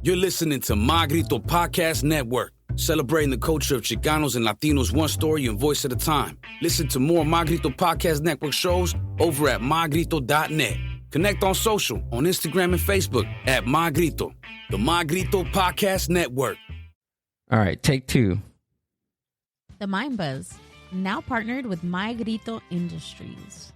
You're listening to My Grito Podcast Network, celebrating the culture of Chicanos and Latinos one story and voice at a time. Listen to more My Grito Podcast Network shows over at mygrito.net. Connect on social, on Instagram and Facebook at My Grito, the My Grito Podcast Network. All right, take two. The Mind Buzz, now partnered with My Grito Industries.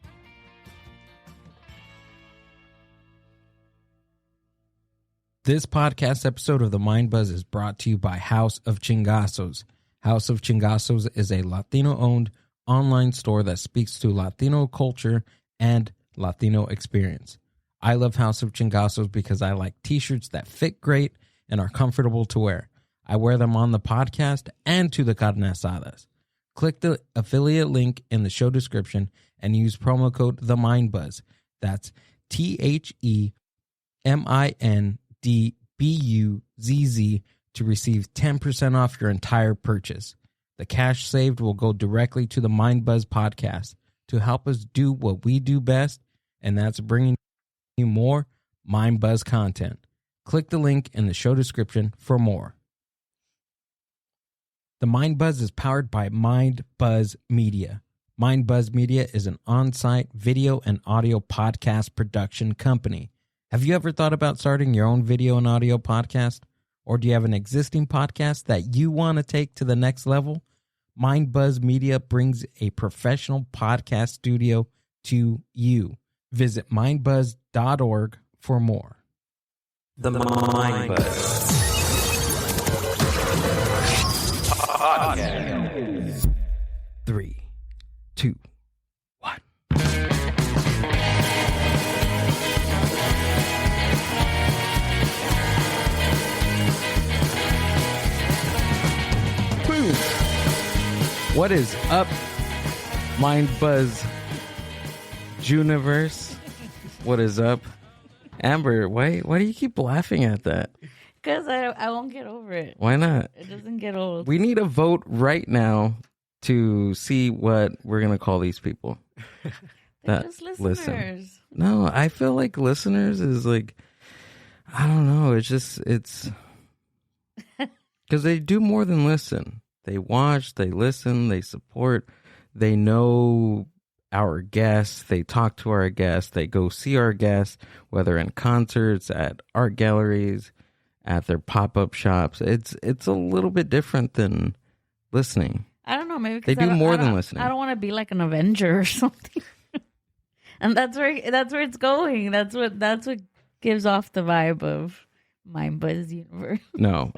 This podcast episode of The Mind Buzz is brought to you by House of Chingazos. House of Chingazos is a Latino-owned online store that speaks to Latino culture and Latino experience. I love House of Chingazos because I like t-shirts that fit great and are comfortable to wear. I wear them on the podcast and to the carne asadas. Click the affiliate link in the show description and use promo code TheMindBuzz. That's TheMindBuzz to receive 10% off your entire purchase. The cash saved will go directly to the Mind Buzz podcast to help us do what we do best, and that's bringing you more Mind Buzz content. Click the link in the show description for more. The Mind Buzz is powered by Mind Buzz Media. Mind Buzz Media is an on-site video and audio podcast production company. Have you ever thought about starting your own video and audio podcast? Or do you have an existing podcast that you want to take to the next level? Mind Buzz Media brings a professional podcast studio to you. Visit mindbuzz.org for more. The Mind Buzz. Podcast. 3, 2, 1. Boom. What is up, Mind Buzz Juniverse? What is up? Amber, why do you keep laughing at that? Because I won't get over it. Why not? It doesn't get old. We need a vote right now to see what we're going to call these people. They're just listeners. Listen. No, I feel like listeners is like, I don't know. It's because they do more than listen. They watch, they listen, they support, they know our guests, they talk to our guests, they go see our guests, whether in concerts, at art galleries, at their pop-up shops. It's a little bit different than listening. I don't know. Maybe they do more than listening. I don't want to be like an Avenger or something. And that's where it's going. That's what gives off the vibe of Mind Buzz Universe. No.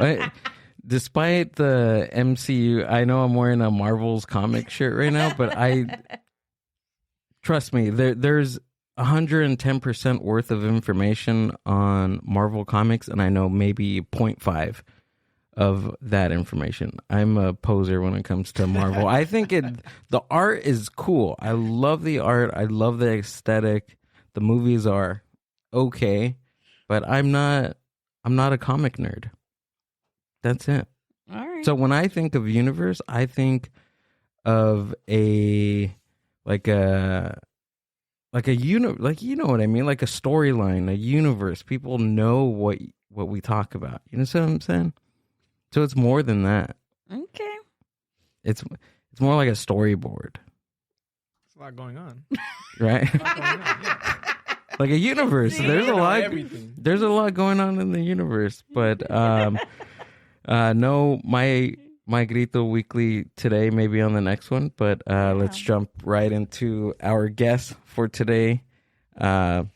Despite the MCU, I know I'm wearing a Marvel's comic shirt right now, but trust me, there's 110% worth of information on Marvel Comics, and I know maybe 0.5 of that information. I'm a poser when it comes to Marvel. I think the art is cool. I love the art. I love the aesthetic. The movies are okay, but I'm not a comic nerd. That's it. All right. So when I think of universe, I think of you know what I mean, like a storyline, a universe. People know what we talk about. You know what I'm saying? So it's more than that. Okay. It's more like a storyboard. There's a lot going on. Right? Like a universe. There's a lot. Everything. There's a lot going on in the universe, but no, my Grito Weekly today, maybe on the next one, but let's jump right into our guest for today. Badass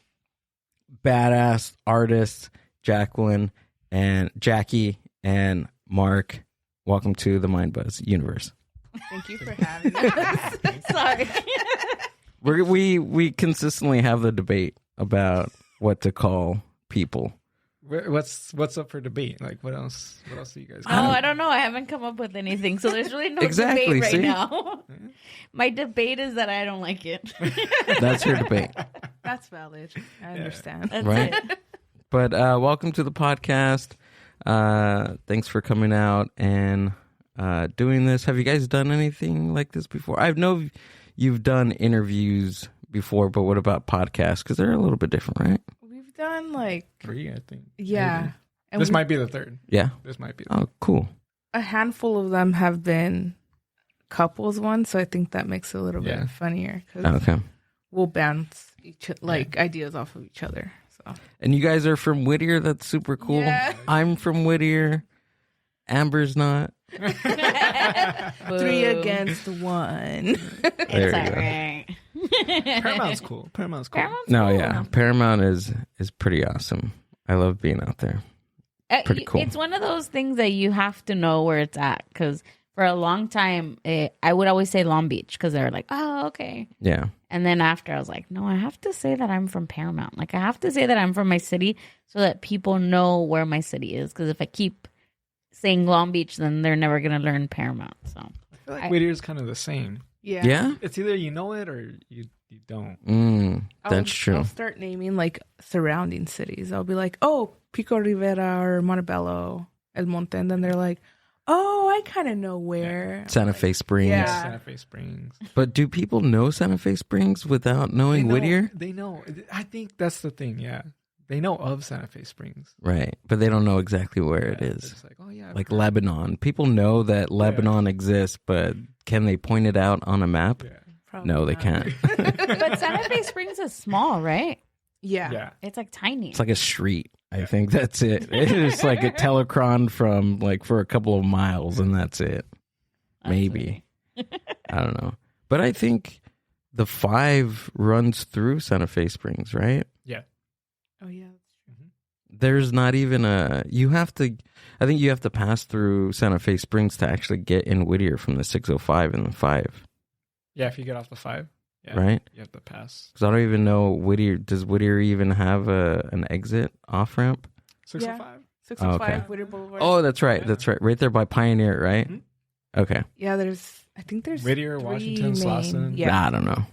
artists, Jacqueline and Jackie and Mark. Welcome to the Mind Buzz universe. Thank you for having us. Sorry. We consistently have the debate about what to call people. What's up for debate? Like, what else do you guys Oh, I don't know. I haven't come up with anything. So there's really no Exactly, debate right see? now. My debate is that I don't like it. That's your debate. That's valid. I understand. That's Right. it. But welcome to the podcast. Thanks for coming out and doing this. Have you guys done anything like this before? I know you've done interviews before, but what about podcasts? Because they're a little bit different, right? We've done like 3, I think. yeah. Maybe. And This might be the third. Yeah. This might be. Oh, cool. a handful of them have been couples ones, so I think that makes it a little bit funnier because Okay. we'll bounce ideas off of each other. So And you guys are from Whittier. That's super cool. Yeah. I'm from Whittier. Amber's not. 3 against 1. There It's you all go. right. Paramount's cool. Paramount's cool. Paramount's No, cool. yeah. Paramount is pretty awesome. I love being out there. Pretty cool. It's one of those things that you have to know where it's at because for a long time, I would always say Long Beach because they were like, oh, okay. Yeah. And then after I was like, no, I have to say that I'm from Paramount. Like I have to say that I'm from my city so that people know where my city is. Because if I keep saying Long Beach, then they're never going to learn Paramount. So I feel like Whittier's kind of the same. Yeah. Yeah? It's either you know it or you don't. That's true. I'll start naming like surrounding cities. I'll be like, oh, Pico Rivera or Montebello, El Monte. And then they're like, oh, I kind of know where. Santa Fe Springs. Yeah. Santa Fe Springs. But do people know Santa Fe Springs without knowing Whittier? They know. I think that's the thing. Yeah, they know of Santa Fe Springs. Right. But they don't know exactly where it Yeah, is. It's like, oh yeah, Like Lebanon. People know that Lebanon exists, but can they point it out on a map? Yeah. Probably No, they not. can't. but Santa Fe Springs is small, right? Yeah. Yeah. It's like tiny. It's like a street. I think that's it. It's like a telecron from like for a couple of miles, and that's it. Maybe. I don't know. But I think the 5 runs through Santa Fe Springs, right? Yeah. Oh, yeah. There's not even I think you have to pass through Santa Fe Springs to actually get in Whittier from the 605 and the 5, Yeah, if you get off the 5, right? you have to pass. Because I don't even know Whittier. Does Whittier even have an exit off ramp? 605. 605 okay. Whittier Boulevard. Oh, that's right. Yeah. That's right. Right there by Pioneer, right? Mhm. Okay. Yeah, I think there's Whittier, 3 Washington, main- Slauson. Yeah. I don't know.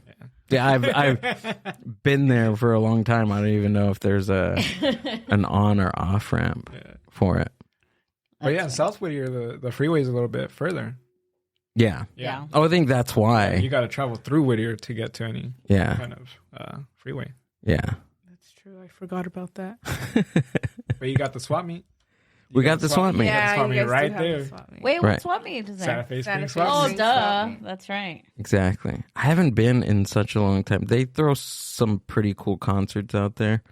Yeah, I've been there for a long time. I don't even know if there's an on or off ramp Yeah. for it. But yeah, in South Whittier, the freeway's a little bit further. Yeah. Yeah. Oh, I think that's You why. got to travel through Whittier to get to any Yeah. kind of freeway. Yeah. That's true. I forgot about that. But you got the swap meet. We got the swap meet. You got the swap you meet guys do right have the there. swap meet. Wait, Right. what's what meet is Santa there? Fe Santa Springs Fe swap Oh, meet. Springs. duh. Swap meet. That's right. Exactly. I haven't been in such a long time. They throw some pretty cool concerts out there.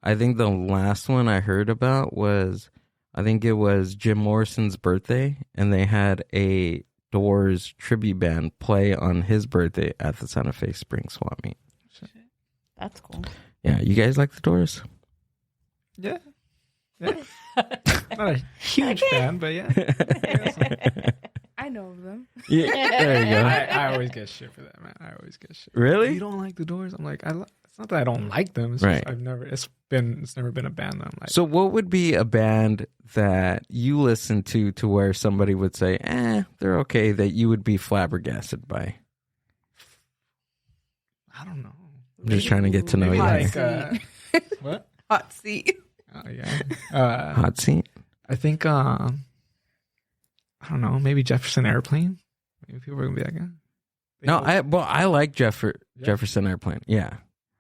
I think the last one I heard about was, I think it was Jim Morrison's birthday, and they had a Doors tribute band play on his birthday at the Santa Fe Springs swap meet. That's cool. Yeah, you guys like the Doors? Yeah. Yeah. Not a huge fan, but yeah. I know of them. Yeah, there you go. I always get shit for that, man. I always get shit. Really? You don't like the Doors? I'm like, it's not that I don't like them. It's Right. just it's never been a band that I'm like. So what would be a band that you listen to where somebody would say, they're okay, that you would be flabbergasted by? I don't know. I'm just trying to get to know Maybe you. like here. what? Hot seat. Oh yeah. Hot seat? I think I don't know. Maybe Jefferson Airplane. Maybe people are gonna be like, No, I like Jefferson Airplane. Yeah.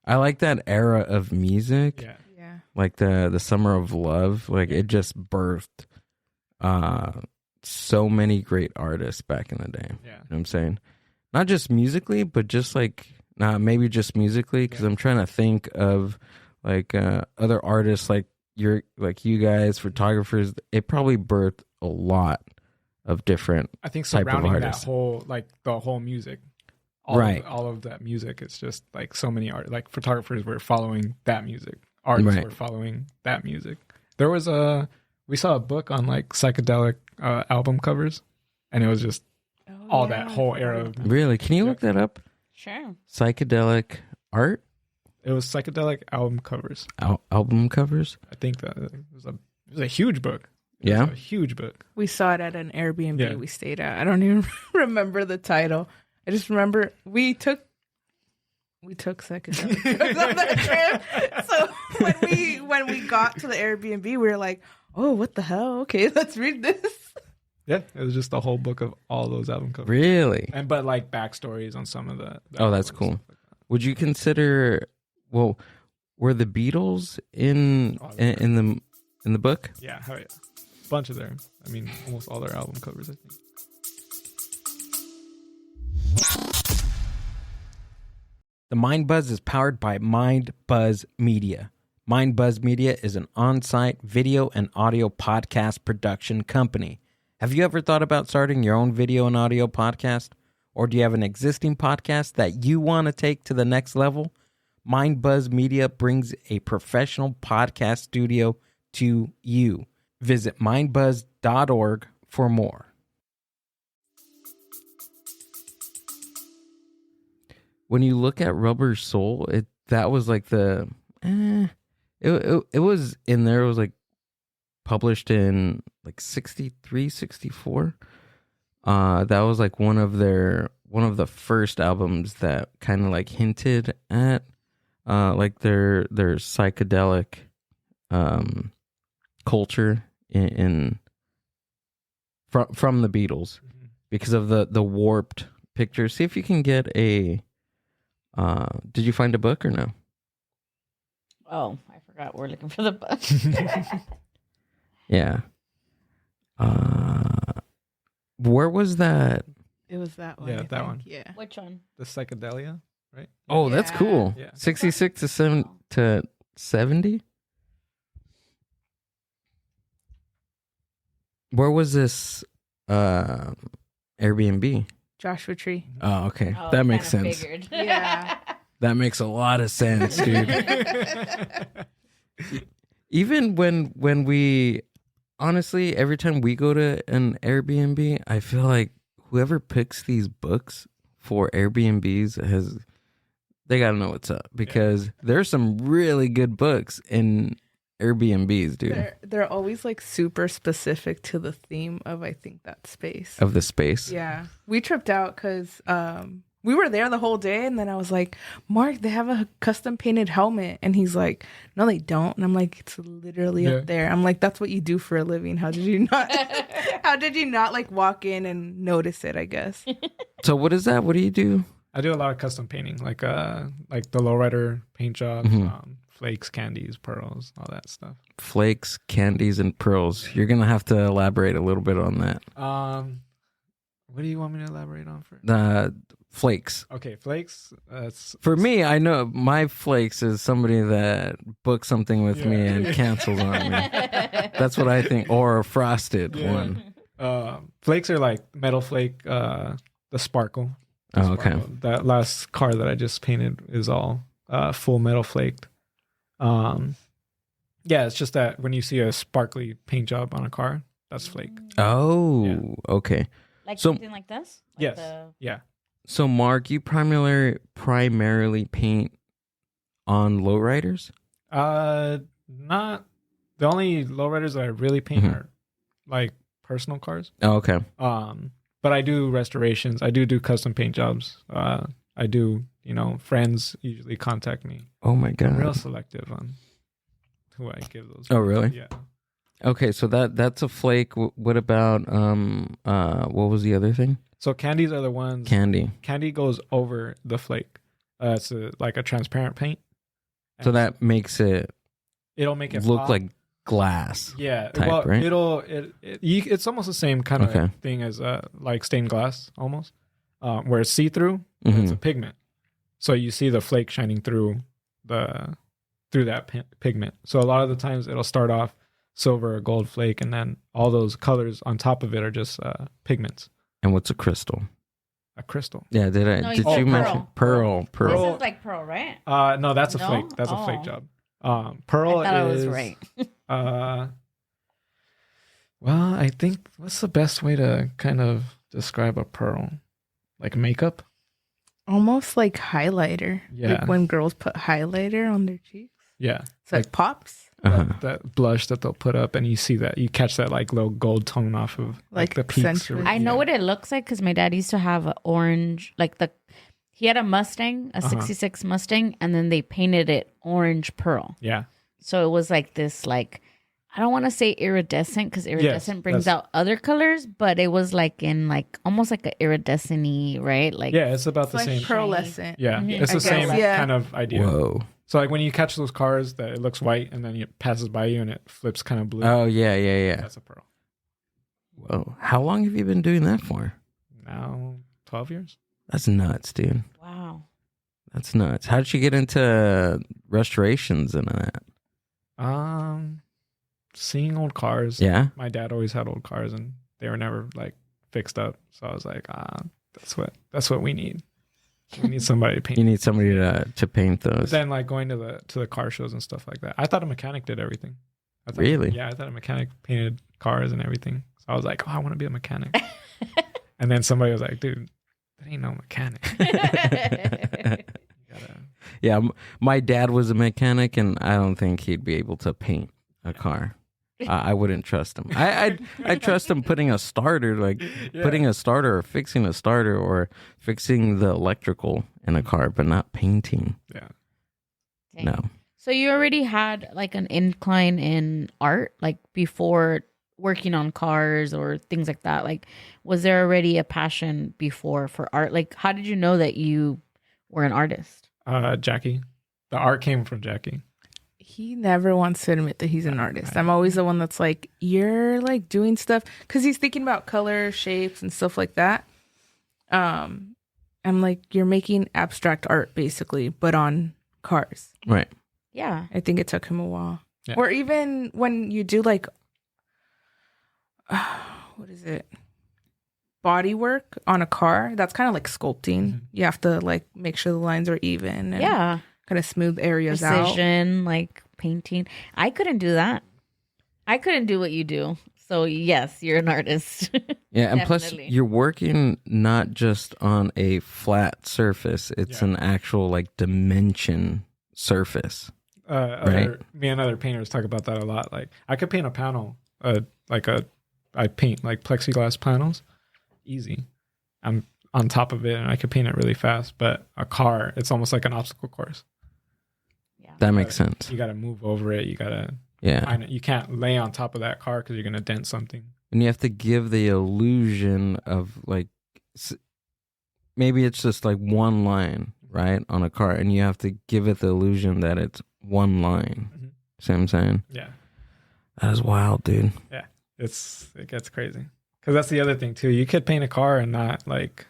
I like that era of music. yeah. Yeah. Like the Summer of Love. Like it just birthed so many great artists back in the day. Yeah. You know what I'm saying? Not just musically, but just like maybe just musically, because I'm trying to think of like other artists like you guys, photographers. It probably birthed a lot of different I think type of surrounding that artists. whole the whole music. Right. All of that music. It's just like so many like photographers were following that music. Artists Right. were following that music. There was we saw a book on like psychedelic album covers, and it was just all that whole era of Really? Can you look that up? Sure. Psychedelic art it was psychedelic album covers. album covers? I think that it was a huge book. It Yeah. was a huge book. We saw it at an Airbnb Yeah. we stayed at. I don't even remember the title. I just remember we took psychedelic drugs on that trip. So when we got to the Airbnb, we were like, "Oh, what the hell? Okay, let's read this." Yeah, it was just a whole book of all those album covers. Really? But like backstories on some of the Oh, that's albums, cool. stuff like that. Would you consider? Well, were the Beatles in the in the book? Yeah, hell yeah. Bunch of their, I mean, almost all their album covers, I think. The Mind Buzz is powered by Mind Buzz Media. Mind Buzz Media is an on-site video and audio podcast production company. Have you ever thought about starting your own video and audio podcast? Or do you have an existing podcast that you want to take to the next level? Mind Buzz Media brings a professional podcast studio to you. Visit mindbuzz.org for more. When you look at Rubber Soul, that was like the it was in there. It was like published in like 63, 64. That was like one of the first albums that kind of like hinted at like their psychedelic culture from the Beatles, because of the warped picture. See if you can get a did you find a book or no? Oh, I forgot. We're looking for the book. Yeah. Where was that? It was that one. Yeah, I that think. one. Yeah. Which one? The Psychedelia, right? Oh, that's Yeah. cool. Yeah. 66 to 70. Where was this Airbnb? Joshua Tree. Oh, okay. Oh, That makes kinda sense. figured. Yeah. That makes a lot of sense, dude. Even when we, honestly, every time we go to an Airbnb, I feel like whoever picks these books for Airbnbs they gotta know what's up, because there's some really good books in Airbnbs, dude. They're always like super specific to the theme of, I think, that space. Of the space. Yeah. We tripped out because we were there the whole day, and then I was like, Mark, they have a custom painted helmet. And he's like, no, they don't. And I'm like, it's literally up there. I'm like, that's what you do for a living. How did you not like walk in and notice it, I guess? So what is that? What do you do? I do a lot of custom painting, like the lowrider paint jobs, flakes, candies, pearls, all that stuff. Flakes, candies, and pearls. You're gonna have to elaborate a little bit on that. What do you want me to elaborate on first? The flakes. Okay, flakes. For me, I know my flakes is somebody that books something with me and cancels on me. That's what I think. Or a frosted one. Flakes are like metal flake, the sparkle. Oh, okay. That last car that I just painted is all full metal flaked. Yeah, it's just that when you see a sparkly paint job on a car, that's flake. Oh, okay. Like So- something like this? Like Yes. the- Yeah. So, Mark, you primarily paint on lowriders? Not the only lowriders that I really paint are like personal cars. Oh, okay. But I do restorations. I do custom paint jobs. I do, friends usually contact me. Oh my I'm real God. selective on who I give those. Oh, really? Yeah. Okay, so that's a flake. What about what was the other thing? So candies are the ones. Candy. Candy goes over the flake. It's like a transparent paint. So that makes it it'll make it look pop. like glass. Yeah, type, well, right? It's almost the same kind of Okay. thing as like stained glass, almost, where it's see through. It's a pigment, so you see the flake shining through that pigment. So a lot of the times it'll start off silver or gold flake, and then all those colors on top of it are just pigments. And what's a crystal? A crystal. Yeah, did No, you said mention pearl? This is like pearl, right? No, that's a No? flake. That's a flake Oh. job. Pearl I thought I was is right. Well, I think what's the best way to kind of describe a pearl? Like makeup? Almost like highlighter. Yeah. Like when girls put highlighter on their cheeks. Yeah. So it pops. That blush that they'll put up, and you see that, you catch that like little gold tone off of Like the peaks. accentuate. I know what it looks like because my dad used to have an orange, he had a Mustang, a 66 Mustang, and then they painted it orange pearl. Yeah. So it was like this, I don't want to say iridescent because iridescent brings that's- out other colors, but it was almost like an iridescent-y, right? Yeah, it's about It's the like same. pearlescent. Yeah, Mhm. it's I the guess, same yeah. kind of idea. Whoa. So like when you catch those cars that it looks white and then it passes by you and it flips kind of blue. Oh, yeah. That's a pearl. Whoa. How long have you been doing that for? Now 12 years. That's nuts, dude. Wow. That's nuts. How did you get into restorations and that? Seeing old cars. Yeah. My dad always had old cars and they were never like fixed up. So I was like, that's what we need. We need somebody to paint. You need somebody to paint those. But then like going to the car shows and stuff like that. I thought a mechanic did everything. Really? Yeah, I thought a mechanic painted cars and everything. So I was like, I want to be a mechanic. And then somebody was like, dude, that ain't no mechanic. Yeah, my dad was a mechanic, and I don't think he'd be able to paint a car. I wouldn't trust him. I trust him putting a starter, putting a starter or fixing a starter or fixing the electrical in a car, but not painting. Yeah. Dang. No. So you already had like an incline in art, like before working on cars or things like that. Like, was there already a passion before for art? Like, how did you know that you were an artist? Jackie. The art came from Jackie. He never wants to admit that he's an artist. I'm always the one that's like, you're like doing stuff because he's thinking about color, shapes, and stuff like that. I'm like, you're making abstract art basically, but on cars. Right. Yeah. I think it took him a while. Yeah. Or even when you do like, what is it? Body work on a car. That's kind of like sculpting. Mm-hmm. You have to like make sure the lines are even. And Yeah. kind of smooth areas out. Precision, like painting. I couldn't do that. I couldn't do what you do. So yes, you're an artist. Yeah, and plus Definitely. you're working not just on a flat surface; it's an actual like dimension surface. Right. Me and other painters talk about that a lot. Like I could paint a panel, I paint like plexiglass panels, easy. I'm on top of it and I could paint it really fast. But a car, it's almost like an obstacle course. Yeah. That makes sense. You got to move over it. You got to. Yeah. You can't lay on top of that car because you're gonna dent something. And you have to give the illusion of like, maybe it's just like one line, right, on a car, and you have to give it the illusion that it's one line. Mm-hmm. See what I'm saying? Yeah. That is wild, dude. Yeah. It gets crazy. Because that's the other thing too. You could paint a car and not like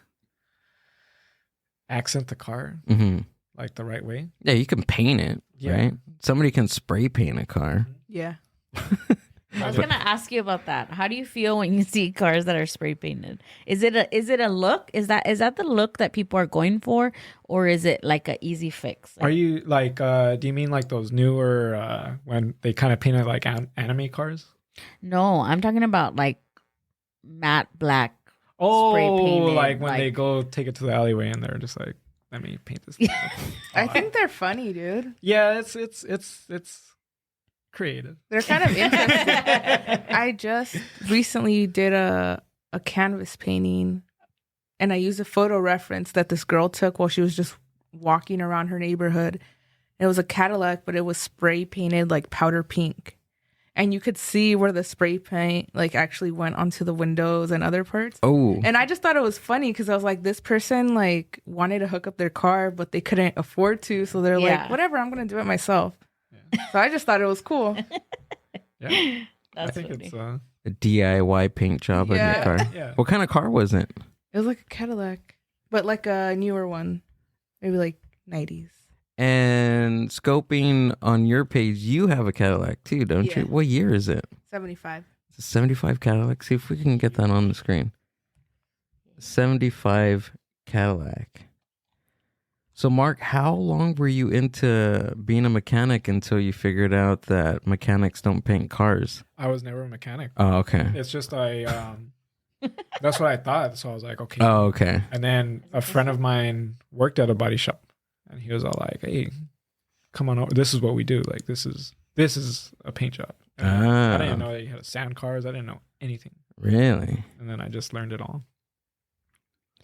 accent the car Mm-hmm. like the right way. Yeah, you can paint it, right? Somebody can spray paint a car. Yeah. I was gonna ask you about that. How do you feel when you see cars that are spray painted? Is it a look? Is that the look that people are going for, or is it like an easy fix? Are you like? Do you mean like those newer when they kind of painted like anime cars? No, I'm talking about like matte black. Oh, spray painted, like when they go take it to the alleyway and they're just like, let me paint this. I think they're funny, dude. Yeah, it's creative. They're kind of interesting. I just recently did a canvas painting and I used a photo reference that this girl took while she was just walking around her neighborhood. It was a Cadillac, but it was spray painted like powder pink. And you could see where the spray paint like actually went onto the windows and other parts. Oh. And I just thought it was funny because I was like, this person like wanted to hook up their car, but they couldn't afford to. So they're like, whatever, I'm going to do it myself. Yeah. So I just thought it was cool. Yeah. That's I think funny. it's A DIY paint job on your car. Yeah. What kind of car was it? It was like a Cadillac, but like a newer one, maybe like 90s. And scoping on your page, you have a Cadillac too, don't Yeah. you? What year is it? 75. It's a 75 Cadillac. See if we can get that on the screen. 75 Cadillac. So, Mark, how long were you into being a mechanic until you figured out that mechanics don't paint cars? I was never a mechanic. Oh, okay. It's just that's what I thought. So I was like, okay. Oh, okay. And then a friend of mine worked at a body shop. And he was all like, hey, come on over. This is what we do. Like, this is a paint job. And I didn't know that you had to sand cars. I didn't know anything. Really? And then I just learned it all.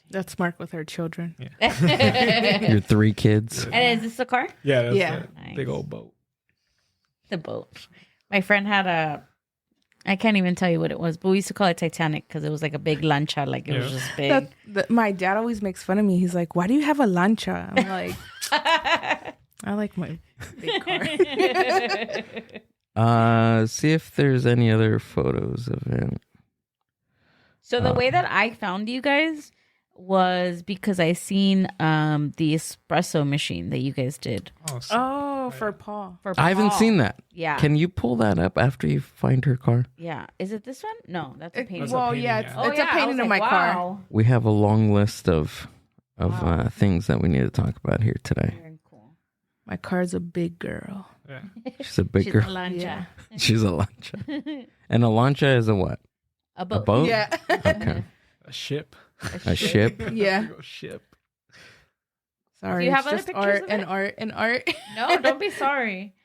That's smart with our children. Yeah. Your 3 kids? And is this the car? Yeah. That's Yeah. a Nice. big old boat. The boat. My friend had I can't even tell you what it was, but we used to call it Titanic because it was like a big lancha, like it was just big. My dad always makes fun of me. He's like, why do you have a lancha? I'm like, I like my big car. See if there's any other photos of it. So the way that I found you guys was because I seen the espresso machine that you guys did. Oh, for Paul. I haven't seen that. Yeah. Can you pull that up after you find her car? Yeah. Is it this one? No, that's a painting. That's a Well, painting, yeah, yeah. it's a painting of my car. We have a long list of things that we need to talk about here today. Very cool. My car's a big girl. Yeah. She's a big She's girl. a lancha. Yeah. She's a lancha. And a lancha is a what? A A boat. boat? Yeah. Okay. A ship. A ship? Yeah. A ship. Sorry. Do you have it's other just pictures art of and it? art and art. No, don't be sorry.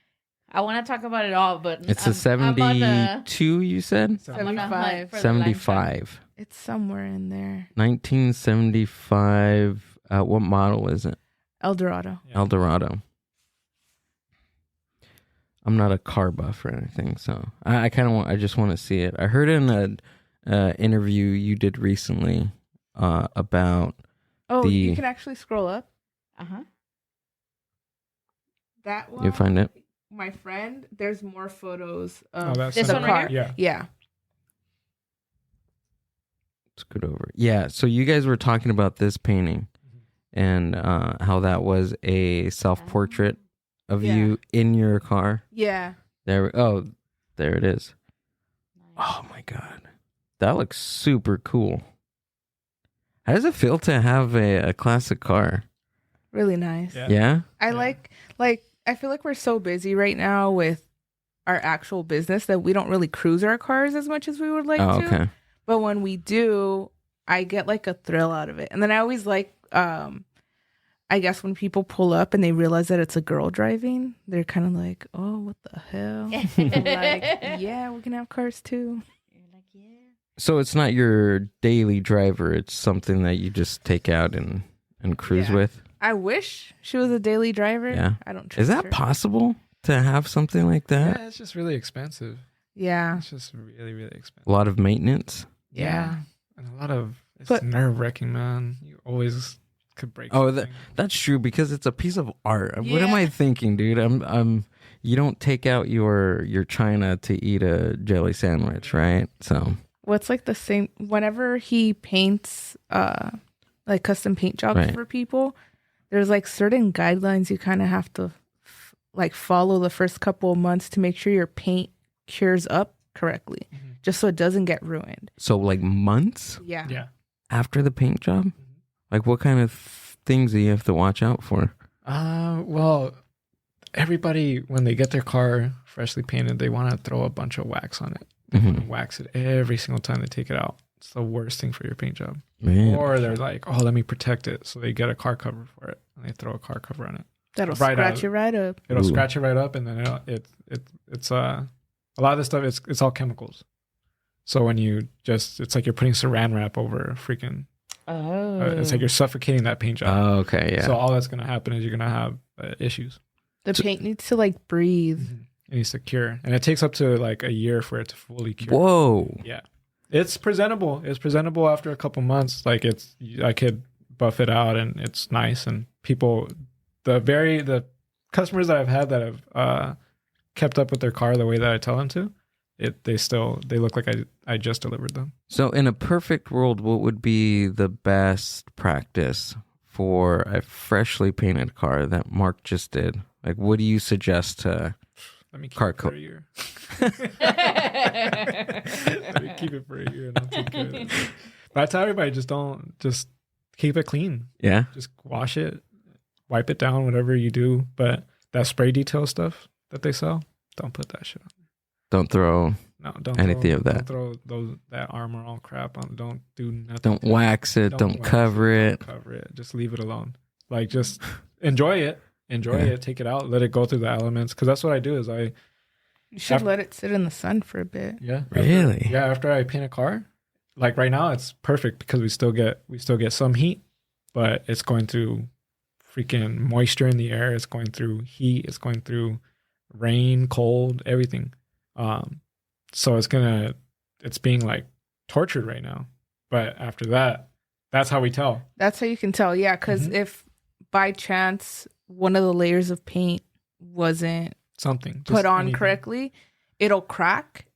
I want to talk about it all, but It's a 72, you said? I'm on a hunt 75. for the 75. It's somewhere in there. 1975. What model is it? Eldorado. Yeah. Eldorado. I'm not a car buff or anything, so I kind of I just want to see it. I heard in an interview you did recently about Oh, The- you can actually scroll up. Uh-huh. That one. you find it. My friend, there's more photos Oh, of that's This the one car. right Yeah. Yeah. Scoot over. Yeah, so you guys were talking about this painting and how that was a self-portrait of Yeah. you in your car. Yeah. There it is. Oh my god. That looks super cool. How does it feel to have a classic car? Really nice. Yeah. Yeah? I Yeah. I feel like we're so busy right now with our actual business that we don't really cruise our cars as much as we would like Oh, to. okay. But when we do, I get like a thrill out of it. And then I always like I guess when people pull up and they realize that it's a girl driving, they're kind of like, "Oh, what the hell?" I'm like, yeah, we can have cars too. You're like, yeah. So it's not your daily driver, it's something that you just take out and cruise Yeah. with? I wish she was a daily driver. Yeah. I don't trust Is that her. possible to have something like that? Yeah, it's just really expensive. Yeah. It's just really, really expensive. A lot of maintenance? Yeah. And a lot of it's But- nerve-wracking, man. You always could break Oh, something. That's true because it's a piece of art. What am Yeah. I thinking, dude? You don't take out your china to eat a jelly sandwich, right? So What's like the same whenever he paints like custom paint jobs Right. for people, there's like certain guidelines you kind of have to like follow the first couple of months to make sure your paint cures up correctly, just so it doesn't get ruined. like months Yeah. Yeah. after the paint job? Like what kind of things do you have to watch out for? Well, everybody when they get their car freshly painted, they want to throw a bunch of wax on it. They want to wax it every single time they take it out. It's the worst thing for your paint job. Man. Or they're like, "Oh, let me protect it," so they get a car cover for it and they throw a car cover on it. That'll Right scratch out. you right up. It'll Ooh. scratch it right up, and then it's a lot of this stuff. It's all chemicals. So when you it's like you're putting saran wrap over freaking. Oh. It's like you're suffocating that paint job. Oh, okay, yeah. So all that's gonna happen is you're gonna have issues. The paint needs to like breathe. It needs to cure, and it takes up to like a year for it to fully cure. Whoa. Yeah, it's presentable. It's presentable after a couple months. Like I could buff it out, and it's nice. And people, the customers that I've had that have kept up with their car the way that I tell them to, they look like I just delivered them. So in a perfect world, what would be the best practice for a freshly painted car that Mark just did? Like, what do you suggest to Let me keep Car it for co- a year. Let me keep it for a year, and I'll take care of it. But I tell everybody, just keep it clean. Yeah. Just wash it, wipe it down, whatever you do. But that spray detail stuff that they sell, don't put that shit on. Don't throw, No, don't Anything throw, of that. Don't throw that armor all crap on. Don't do nothing. don't wax it, don't wax cover it. Don't cover it. Just leave it alone. Like just enjoy it. Enjoy Yeah. it. Take it out. Let it go through the elements. Because that's what I do. Is You should let it sit in the sun for a bit. Really? After I paint a car, like right now, it's perfect because we still get some heat, but it's going through freaking moisture in the air. It's going through heat. It's going through rain, cold, everything. So it's being like tortured right now. But after that, that's how we tell. That's how you can tell. Yeah, because if by chance one of the layers of paint wasn't something just put on anything. correctly, it'll crack,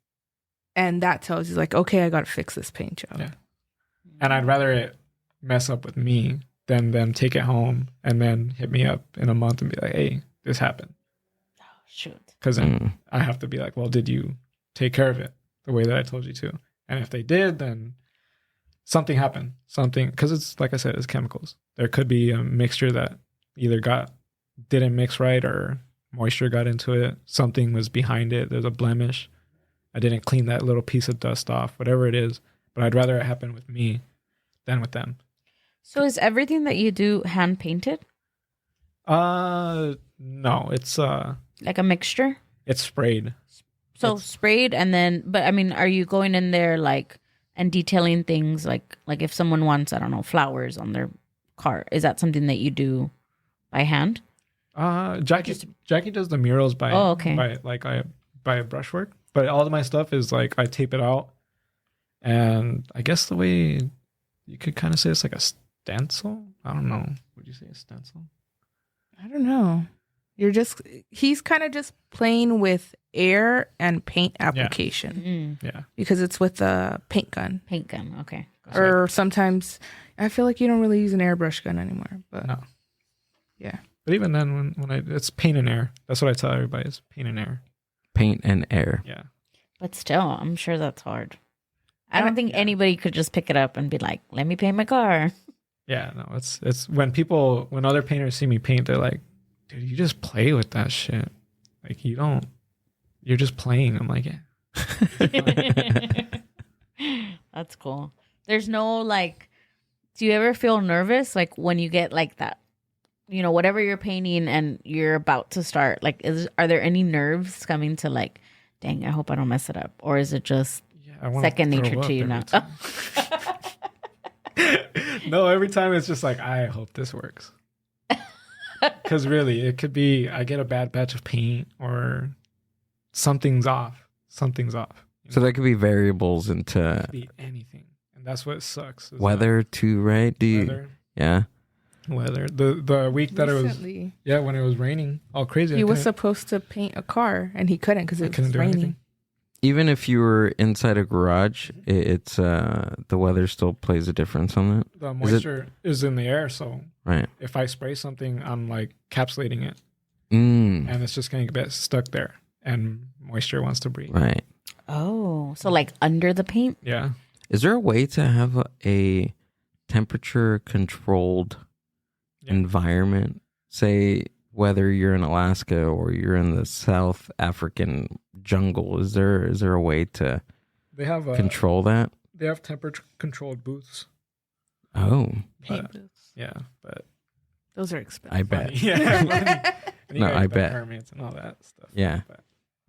and that tells you like, okay, I gotta fix this paint job. Yeah. And I'd rather it mess up with me than them take it home and then hit me up in a month and be like, hey, this happened. Oh, shoot. Because then I have to be like, well, did you take care of it the way that I told you to? And if they did, then something happened. Something, because it's like I said, it's chemicals. There could be a mixture that either didn't mix right, or moisture got into it. Something was behind it. There's a blemish. I didn't clean that little piece of dust off, whatever it is. But I'd rather it happen with me than with them. So is everything that you do hand painted? No, it's Like a mixture? it's sprayed. So sprayed, and then, but I mean, are you going in there like and detailing things like if someone wants, I don't know, flowers on their car? Is that something that you do by hand? Jackie does the murals by by brushwork, but all of my stuff is like I tape it out, and I guess the way you could kind of say it's like a stencil. I don't know. Would you say a stencil? I don't know. He's kind of just playing with air and paint application. Yeah. Because it's with a paint gun. Paint gun, okay. Or sometimes, I feel like you don't really use an airbrush gun anymore. But No. Yeah. But even then, it's paint and air. That's what I tell everybody is paint and air. Paint and air. Yeah. But still, I'm sure that's hard. I don't think anybody could just pick it up and be like, let me paint my car. Yeah, no, it's when other painters see me paint, they're like, dude, you just play with that shit. Like you're just playing. I'm like, yeah. That's cool. There's no like, do you ever feel nervous like when you get like that, you know, whatever you're painting and you're about to start, like, are there any nerves coming to like, dang, I hope I don't mess it up? Or is it just second nature to you now? No, every time it's just like, I hope this works. Because really, it could be I get a bad batch of paint or something's off. Something's off. So there could be variables into It could be anything. And that's what sucks. weather too, right? Weather. Yeah. Weather. The week that Recently, it was, when it was raining, all crazy. he was supposed to paint a car and he couldn't because it was do raining. anything. Even if you were inside a garage, it's the weather still plays a difference on that. The moisture is in the air, so Right. if I spray something, I'm like capsulating it, Mm. and it's just going to get stuck there, and moisture wants to breathe. Right. Oh, so like under the paint? Yeah. Is there a way to have a temperature controlled environment? Say whether you're in Alaska or you're in the South African jungle, is there a way to They have control that? They have temperature controlled booths. Oh, Paint booths. Yeah, but Those are expensive. I bet. yeah. And you No, gotta I get the bet. permits and all that stuff. Yeah. But,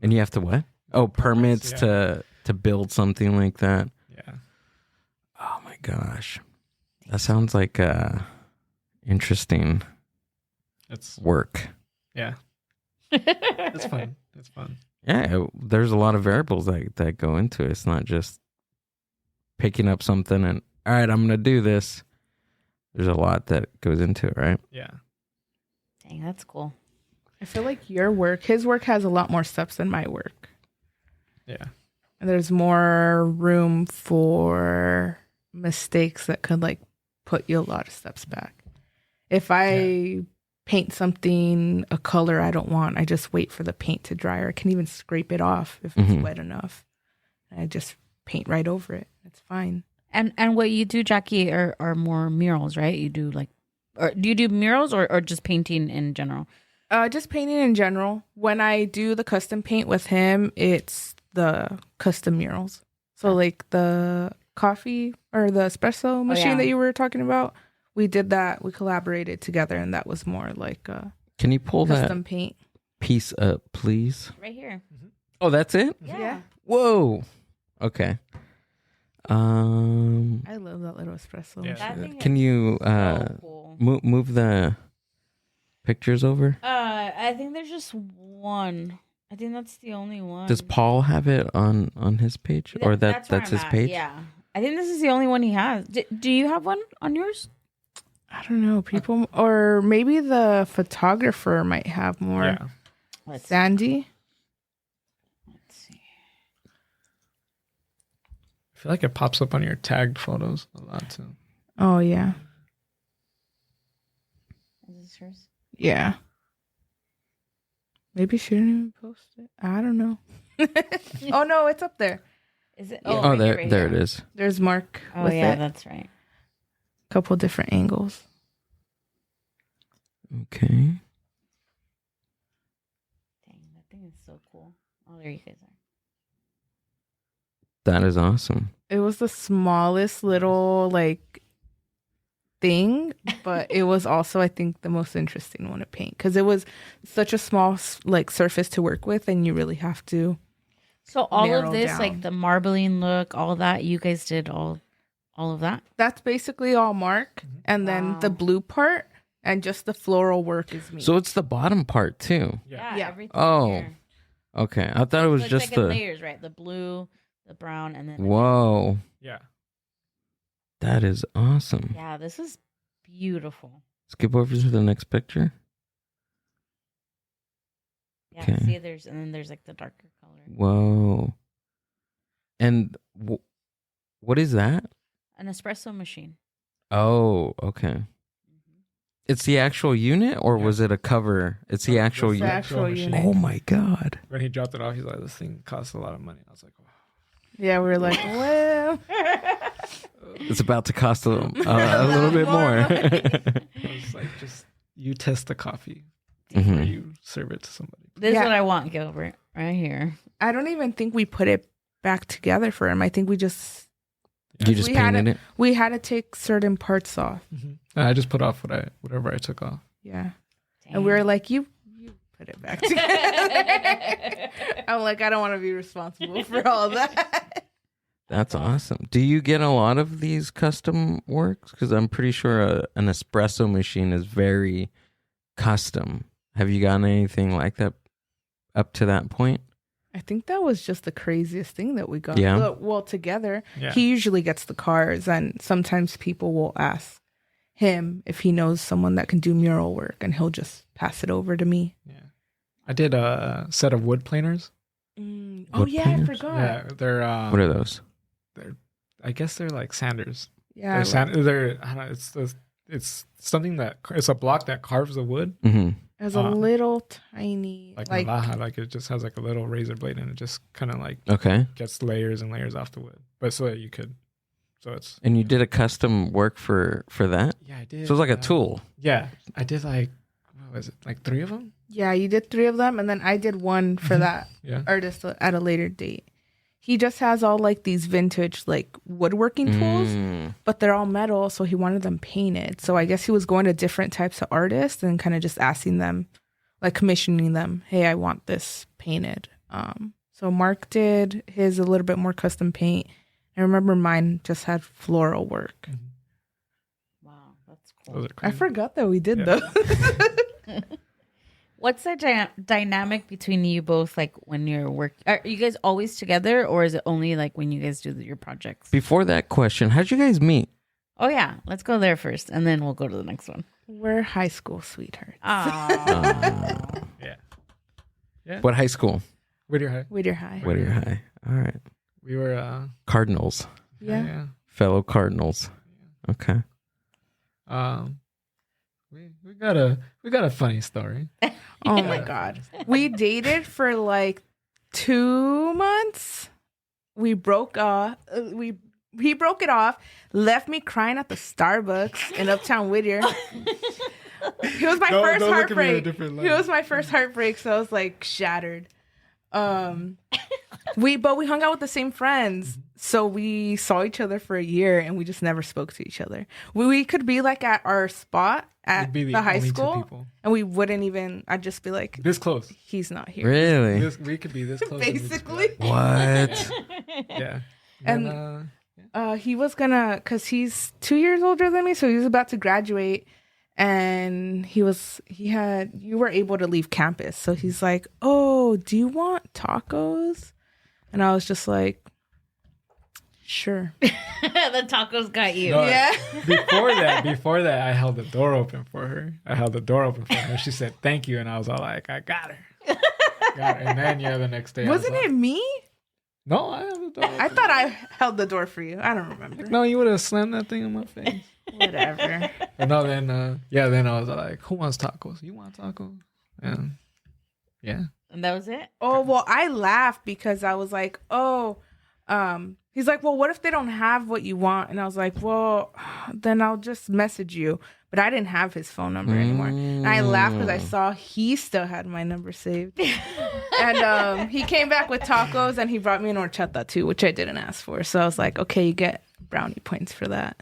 And you have to what? Oh, permits yeah. to build something like that. yeah. Oh my gosh, that sounds like interesting It's work. yeah. It's fun. It's fun. Yeah, there's a lot of variables that go into it. It's not just picking up something and all right, I'm gonna do this. There's a lot that goes into it, right? Yeah. Dang, that's cool. I feel like his work has a lot more steps than my work. Yeah. And there's more room for mistakes that could like put you a lot of steps back. If I paint something a color I don't want, I just wait for the paint to dry, or I can even scrape it off if it's wet enough. I just paint right over it. It's fine. And what you do, Jackie, are more murals, right? You do like, or do you do murals or just painting in general? Just painting in general. When I do the custom paint with him, it's the custom murals. So like the coffee or the espresso machine that you were talking about, we did that. We collaborated together, and that was more like a Can you pull custom that paint. piece up, please? Right here. Oh, that's it? Yeah. Whoa. Okay. I love that little espresso Yeah. machine. That thing Can is you so cool. move the pictures over? I think there's just one. I think that's the only one. Does Paul have it on his page, or where that's his I'm at, page? Yeah. I think this is the only one he has. Do you have one on yours? I don't know, people, or maybe the photographer might have more. Yeah. Sandy. Let's see. I feel like it pops up on your tagged photos a lot too. Oh yeah. Is this hers? Yeah. Maybe she didn't even post it. I don't know. Oh no, it's up there. Is it? Oh, right there, right there here. it is. There's Mark. Oh with yeah, it. that's right. Couple different angles. Okay. Dang, that thing is so cool. Oh, there you guys are. That is awesome. It was the smallest little like thing, but it was also, I think, the most interesting one to paint because it was such a small like surface to work with, and you really have to. So all narrow of this, down. like the marbling look, all that, you guys did all of that. That's basically all Mark, and then the Wow. blue part and just the floral work is me. So it's the bottom part too. Yeah. Everything. Oh, here. okay. I thought it was So it's just like in the. layers, right? The blue, the brown, and then Whoa, Yeah. that is awesome. Yeah, this is beautiful. Skip over to the next picture. Yeah, Okay. see, and then there's like the darker color. Whoa. And what is that? An espresso machine. Oh, okay. It's the actual unit, or Yeah. was it a cover? It's the actual the unit. actual machine. unit. Oh my god. When he dropped it off, he's like, "This thing costs a lot of money." I was like, "Wow." Yeah, we were like, well, It's about to cost a little bit more. I was like, "Just you test the coffee before Mhm. you serve it to somebody." This Yeah. is what I want, Gilbert, right here. I don't even think we put it back together for him. I think we just You just We had painted it. we had to take certain parts off. And I just put off whatever I took off. Yeah, and we were like, you put it back together. I'm like, I don't want to be responsible for all that. That's awesome. Do you get a lot of these custom works? Because I'm pretty sure an espresso machine is very custom. Have you gotten anything like that up to that point? I think that was just the craziest thing that we got. Yeah. Well, together, Yeah. he usually gets the cars, and sometimes people will ask him if he knows someone that can do mural work, and he'll just pass it over to me. Yeah. I did a set of wood planers. Oh Wood yeah, painters? I forgot. Yeah, they're What are those? I guess they're like sanders. Yeah, They're I don't know, it's something that it's a block that carves the wood Mm-hmm. it was a little tiny, like like navaja, like it just has like a little razor blade and it just kind of like Okay. gets layers and layers off the wood, but so that you could. So it's And you did a custom work for that? yeah, I did. So it's like a tool. Yeah, I did like what was it, like 3 of them? yeah, you did 3 of them, and then I did one for that Yeah. artist at a later date. He just has all like these vintage like woodworking tools, Mm. but they're all metal, so he wanted them painted. So I guess he was going to different types of artists and kind of just asking them, like commissioning them, hey, I want this painted. So Mark did his a little bit more custom paint. I remember mine just had floral work. Wow, that's Those cool. are I crazy. forgot that we did Yeah. those. What's the dynamic between you both? Like when you're working, are you guys always together, or is it only like when you guys do your projects? Before that question, how'd you guys meet? Oh yeah, let's go there first, and then we'll go to the next one. We're high school sweethearts. Ah, Yeah. Yeah. What high school? Whittier High. Whittier High. Whittier High. All right. We were Cardinals. Yeah. Fellow Cardinals. Okay. We got a funny story. Oh my God. We dated for like 2 months. We broke off. He broke it off, left me crying at the Starbucks in Uptown Whittier. He was my first don't look at me in a heartbreak. different light. He was my first heartbreak, so I was like shattered. We hung out with the same friends, so we saw each other for a year, and we just never spoke to each other. We could be like at our spot at We'd be the high only 2 school, people. and we wouldn't even. I'd just be like, This close. he's not here. Really? We could be this close. and we'd just be Basically. like, What? yeah. And- He was gonna, because he's 2 years older than me, so he was about to graduate, and you were able to leave campus, so he's like, oh, do you want tacos? And I was just like, Sure. The tacos got you. No, Yeah. Before that, I held the door open for her. She said, "Thank you." And I was all like, "I got her." And then, the next day. Wasn't it me? No, I held the door open. I thought I held the door for you. I don't remember. No, you would have slammed that thing in my face. Whatever. But no, then I was like, "Who wants tacos? You want tacos?" And yeah. And that was it? Oh, well, I laughed because I was like, he's like, well, what if they don't have what you want? And I was like, well, then I'll just message you. But I didn't have his phone number anymore. And I laughed because I saw he still had my number saved. And he came back with tacos and he brought me an horchata too, which I didn't ask for. So I was like, okay, you get brownie points for that.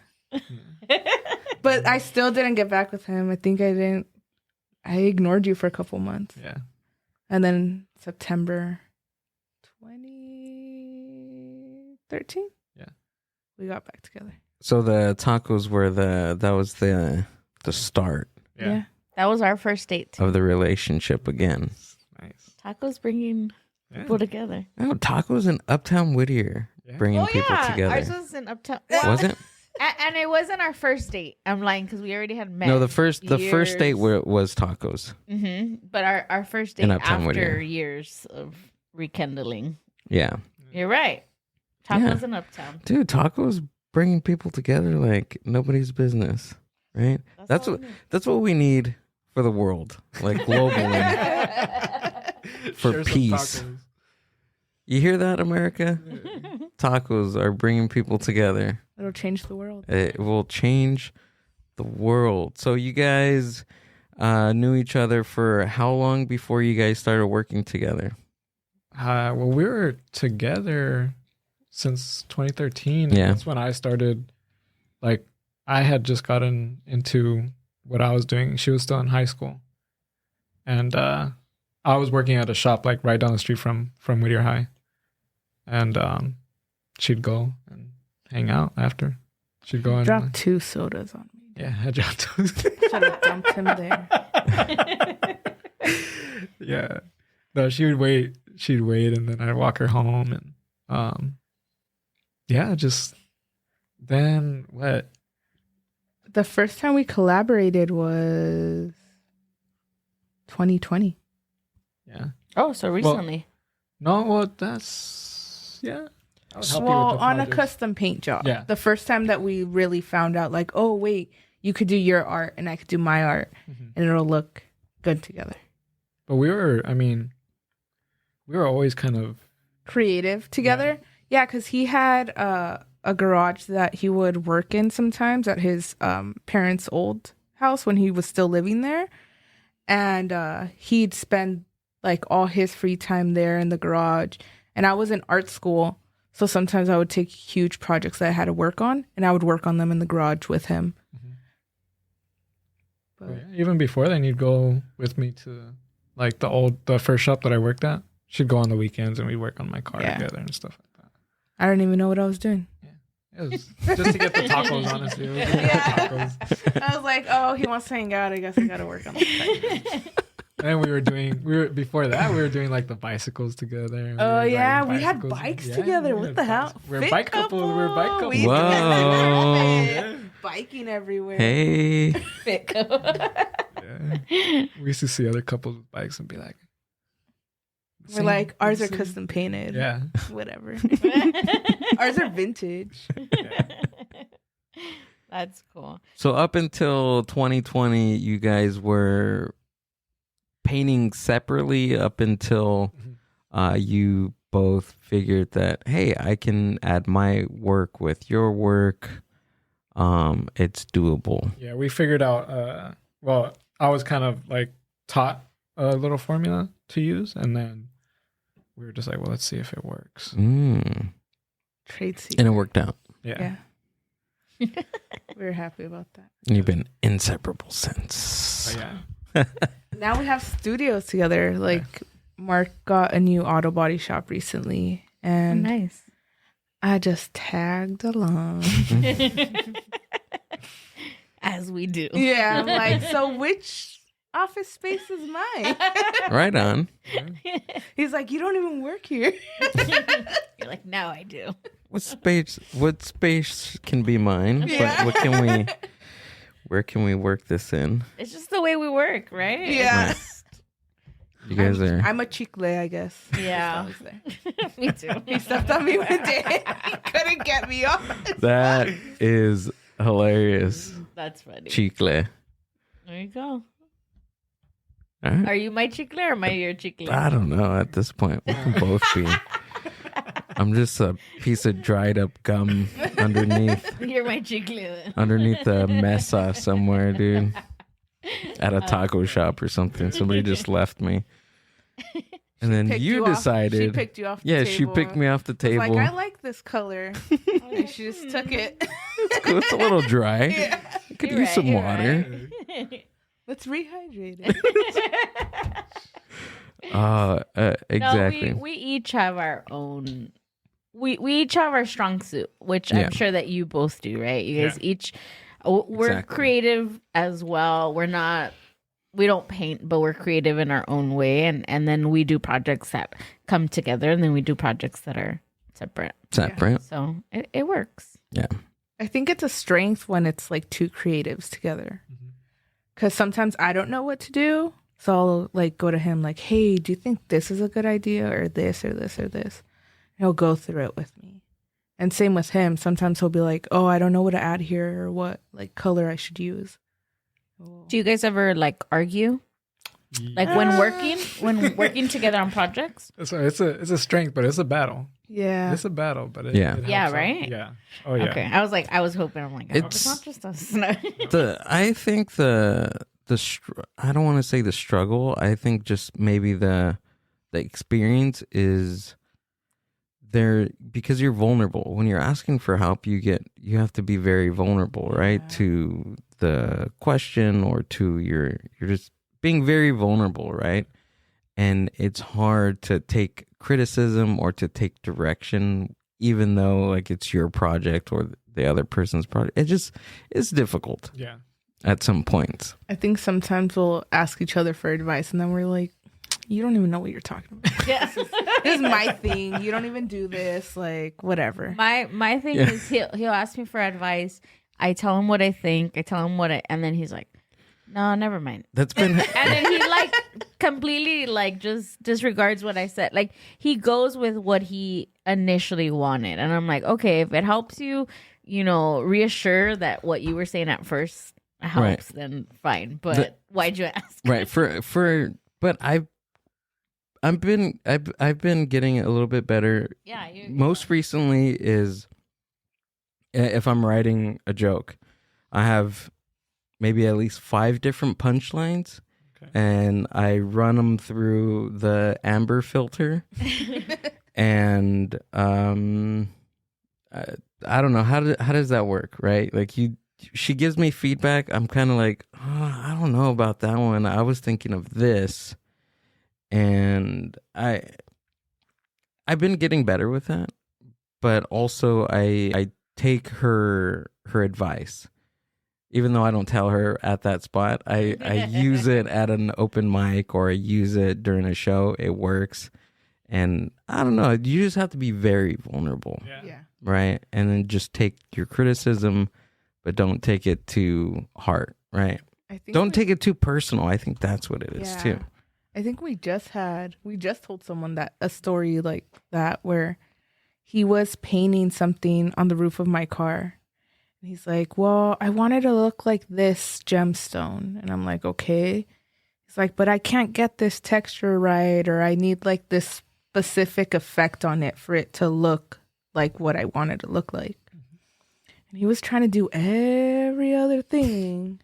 But I still didn't get back with him. I think I ignored you for a couple months. Yeah. And then September 2013, we got back together. So the tacos were that was the start Yeah. That was our first date. of the relationship again. Nice. Tacos bringing people together. Oh, tacos in Uptown Whittier bringing people together. Ours was in Uptown. Was it? And it wasn't our first date. I'm lying because we already had met. No, the first date was tacos. But our first date In Uptown after Whittier. years of rekindling. Yeah. You're right. Tacos in Uptown. Dude, tacos bringing people together like nobody's business, right? That's what we need for the world, like globally, for Share some peace. tacos. You hear that, America? Tacos are bringing people together. It'll change the world. It will change the world. So you guys knew each other for how long before you guys started working together? Well, we were together since 2013. Yeah. That's when I started. Like, I had just gotten into what I was doing. She was still in high school. And I was working at a shop like right down the street from Whittier High. And she'd go and hang out after. She'd go and Drop 2 sodas on me. yeah, I dropped those. Should have dumped him there. Yeah. No, she would wait. She'd wait, and then I'd walk her home, and just then what? The first time we collaborated was 2020. Yeah. Oh, so recently. That's yeah. I would help you Well, with the on a projects. custom paint job. Yeah. The first time that we really found out, like, oh, wait, you could do your art and I could do my art and it'll look good together. But we were always kind of Creative together. Yeah, because he had a garage that he would work in sometimes at his parents' old house when he was still living there. And he'd spend like all his free time there in the garage. And I was in art school. So sometimes I would take huge projects that I had to work on and I would work on them in the garage with him. But even before then, you'd go with me to like the first shop that I worked at. She'd go on the weekends and we'd work on my car together and stuff like that. I don't even know what I was doing. It was just to get the tacos, honestly. It was just to get the tacos. I was like, oh, he wants to hang out. I guess I got to work on this. And we were doing like the bicycles together. Oh, We were yeah. riding We had bicycles. bikes Yeah, together. we What had the hell? bikes. We're Fit bike couple. We're bike couple. We used to Whoa. get in the biking everywhere. Hey. Yeah. We used to see other couples with bikes and be like, We're like, ours are custom painted. yeah. Whatever. Ours are vintage. That's cool. So up until 2020, you guys were painting separately up until you both figured that, hey, I can add my work with your work. It's doable. Yeah, we figured out, well, I was kind of like taught a little formula to use, and then we were just like, well, let's see if it works. Trade secret. And it worked out. Yeah. Yeah. We're happy about that. And you've been inseparable since. So, yeah. Now we have studios together. Like, Mark got a new auto body shop recently, and Nice. I just tagged along. As we do. Yeah, I'm like, so which office space is mine? Right on. He's like, you don't even work here. You're like, now I do. what space can be mine? Yeah. Where can we work this in? It's just the way we work, right? Yeah. You guys are. I'm a chicle, I guess. Yeah. Me too. He stepped on me one day. He couldn't get me off. That is hilarious. That's funny. Chicle. There you go. All right. Are you my chicle or am I your chicle? I don't know at this point. We can both be. I'm just a piece of dried up gum underneath You're my chicle. underneath the mesa somewhere, dude. At a taco shop or something. Somebody just left me. And then Picked you off. decided. She picked you off the Yeah, table. she picked me off the I table. was like, I like this color. And she just took it. It's cool. It's a little dry. Yeah. I could You're use right, some you're water. right. Let's rehydrate it. Exactly. No, we each have our own. We each have our strong suit, which Yeah. I'm sure that you both do, right? You guys each. We're Exactly. creative as well. We don't paint, but we're creative in our own way, and then we do projects that come together, and then we do projects that are separate. Separate. So it works. Yeah. I think it's a strength when it's like two creatives together. Because sometimes I don't know what to do. So I'll like go to him like, hey, do you think this is a good idea or this or this or this? And he'll go through it with me. And same with him. Sometimes he'll be like, oh, I don't know what to add here or what like color I should use. Do you guys ever like argue? Like when working together on projects? So it's a strength, but it's a battle. Yeah. It's a battle, but it Yeah. helps Yeah, out. right? Yeah. Oh yeah. Okay. I was hoping. I'm like, I hope it's not just us. No. I think I don't want to say the struggle. I think just maybe the experience is there because you're vulnerable. When you're asking for help, you have to be very vulnerable, right? Yeah. To the question or to you're just being very vulnerable, right? And it's hard to take criticism or to take direction, even though like it's your project or the other person's project. It's difficult. Yeah. At some points. I think sometimes we'll ask each other for advice and then we're like, you don't even know what you're talking about. Yeah. This is my thing. You don't even do this. Like, whatever. My thing is he'll ask me for advice. I tell him what I think. And then he's like, no, never mind. That's been And then he like completely like just disregards what I said. Like he goes with what he initially wanted. And I'm like, okay, if it helps you, reassure that what you were saying at first helps, then fine. But why'd you ask? right but I've been getting a little bit better. Yeah. Most recently is if I'm writing a joke, I have maybe at least 5 different punchlines. Okay. And I run them through the amber filter. And I don't know how does that work, right? Like she gives me feedback. I'm kind of like, oh, I don't know about that one. I was thinking of this, and I've been getting better with that. But also, I take her advice, even though I don't tell her at that spot. I use it at an open mic or I use it during a show. It works. And I don't know, you just have to be very vulnerable, Yeah. right? And then just take your criticism, but don't take it too hard, right? I think Don't take it too personal. I think that's what it is too. I think we just told someone that a story like that where he was painting something on the roof of my car. And he's like, well, I wanted to look like this gemstone. And I'm like, okay. He's like, but I can't get this texture right, or I need like this specific effect on it for it to look like what I wanted to look like. And he was trying to do every other thing.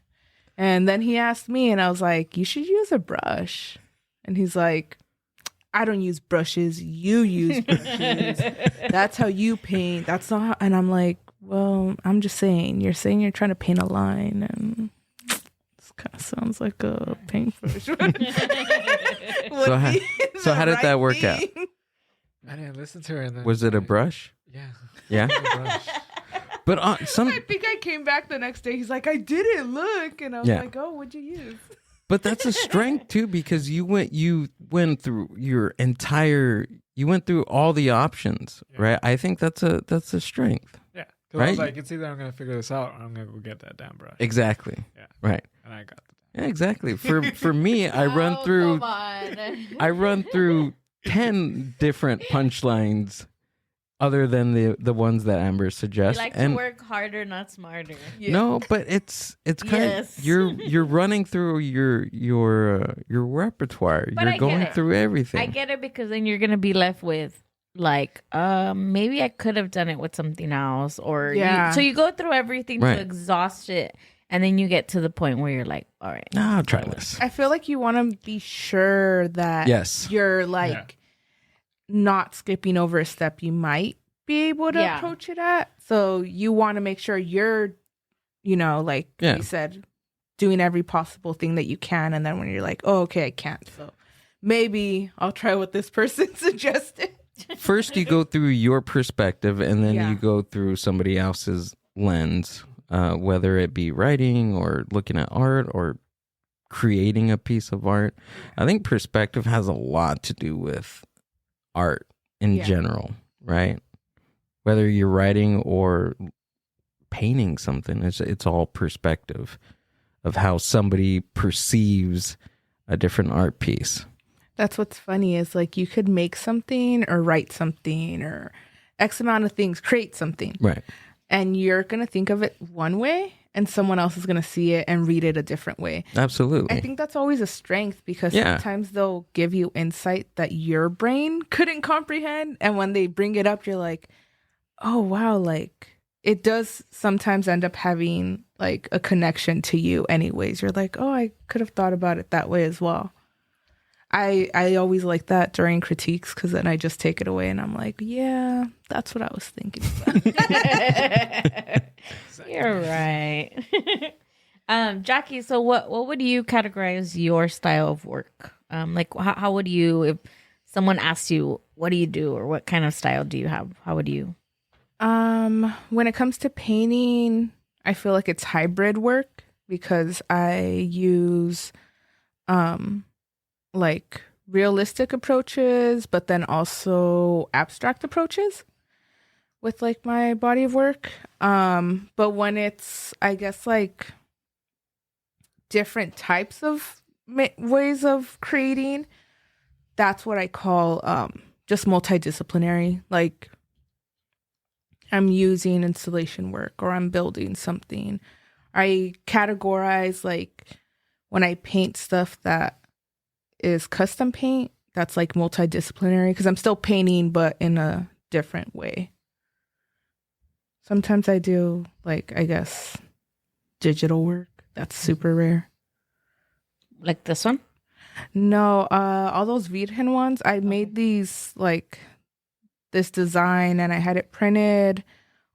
And then he asked me, and I was like, you should use a brush. And he's like, I don't use brushes. You use brushes. That's how you paint. That's not how. And I'm like, well, I'm just saying. You're saying you're trying to paint a line, and this kind of sounds like a paintbrush. So how did that work out? I didn't listen to her. And then, Was it a brush? Yeah. Yeah. It was a brush. But I think I came back the next day. He's like, I didn't look. And I was Yeah. like, oh, what'd you use? But that's a strength too, because you went through your entire you went through all the options, right? I think that's a strength. Yeah. Right? I was like, it's either I'm going to figure this out or I'm going to go get that damn brush. Exactly. Yeah. Right. And I got the Yeah, exactly. For me, I run through Come on. I run through 10 different punchlines other than the ones that Amber You suggests. like and to work harder, not smarter. no, but it's kind Yes. of you're running through your repertoire. But I You're get going it. through everything. I get it, because then you're gonna be left with like, maybe I could have done it with something else, or so you go through everything Right. to exhaust it, and then you get to the point where you're like, all right, No, I'll try this. I feel like you want to be sure that Yes. you're like not skipping over a step you might be able to Yeah. approach it at. So you want to make sure you're, like Yeah. you said, doing every possible thing that you can. And then when you're like, oh, okay, I can't. So maybe I'll try what this person suggested. First, you go through your perspective, and then Yeah. you go through somebody else's lens, whether it be writing or looking at art or creating a piece of art. I think perspective has a lot to do with art in Yeah. general, right? Whether you're writing or painting something, it's all perspective of how somebody perceives a different art piece. That's what's funny is like you could make something or write something or X amount of things, create something. Right. And you're going to think of it one way and someone else is going to see it and read it a different way. Absolutely. I think that's always a strength because Yeah. sometimes they'll give you insight that your brain couldn't comprehend. And when they bring it up, you're like, oh, wow. Like it does sometimes end up having like a connection to you anyways. You're like, oh, I could have thought about it that way as well. I always like that during critiques because then I just take it away and I'm like, yeah, that's what I was thinking about. You're right. Jackie, so what would you categorize your style of work? Like how would you, if someone asks you, what do you do or what kind of style do you have? How would you? When it comes to painting, I feel like it's hybrid work because I use like realistic approaches, but then also abstract approaches with like my body of work. But when it's, I guess, like different types of ways of creating, that's what I call just multidisciplinary. Like I'm using installation work or I'm building something. I categorize like when I paint stuff that is custom paint, that's like multidisciplinary because I'm still painting but in a different way. Sometimes I do like, I guess, digital work. That's super rare. Like this one? No, all those Virgen ones, I made these like this design and I had it printed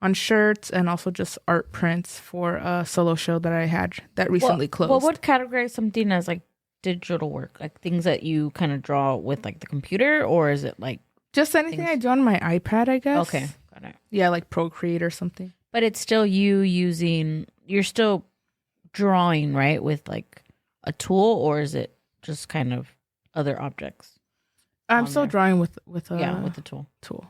on shirts and also just art prints for a solo show that I had that recently closed. Well, what categorize something as like digital work? Like things that you kind of draw with like the computer, or is it like just anything things? I do on my iPad, I guess. Okay, got it. Yeah, like Procreate or something. But it's still you're still drawing, right? With like a tool, or is it just kind of other objects? I'm on still there? drawing with with the tool.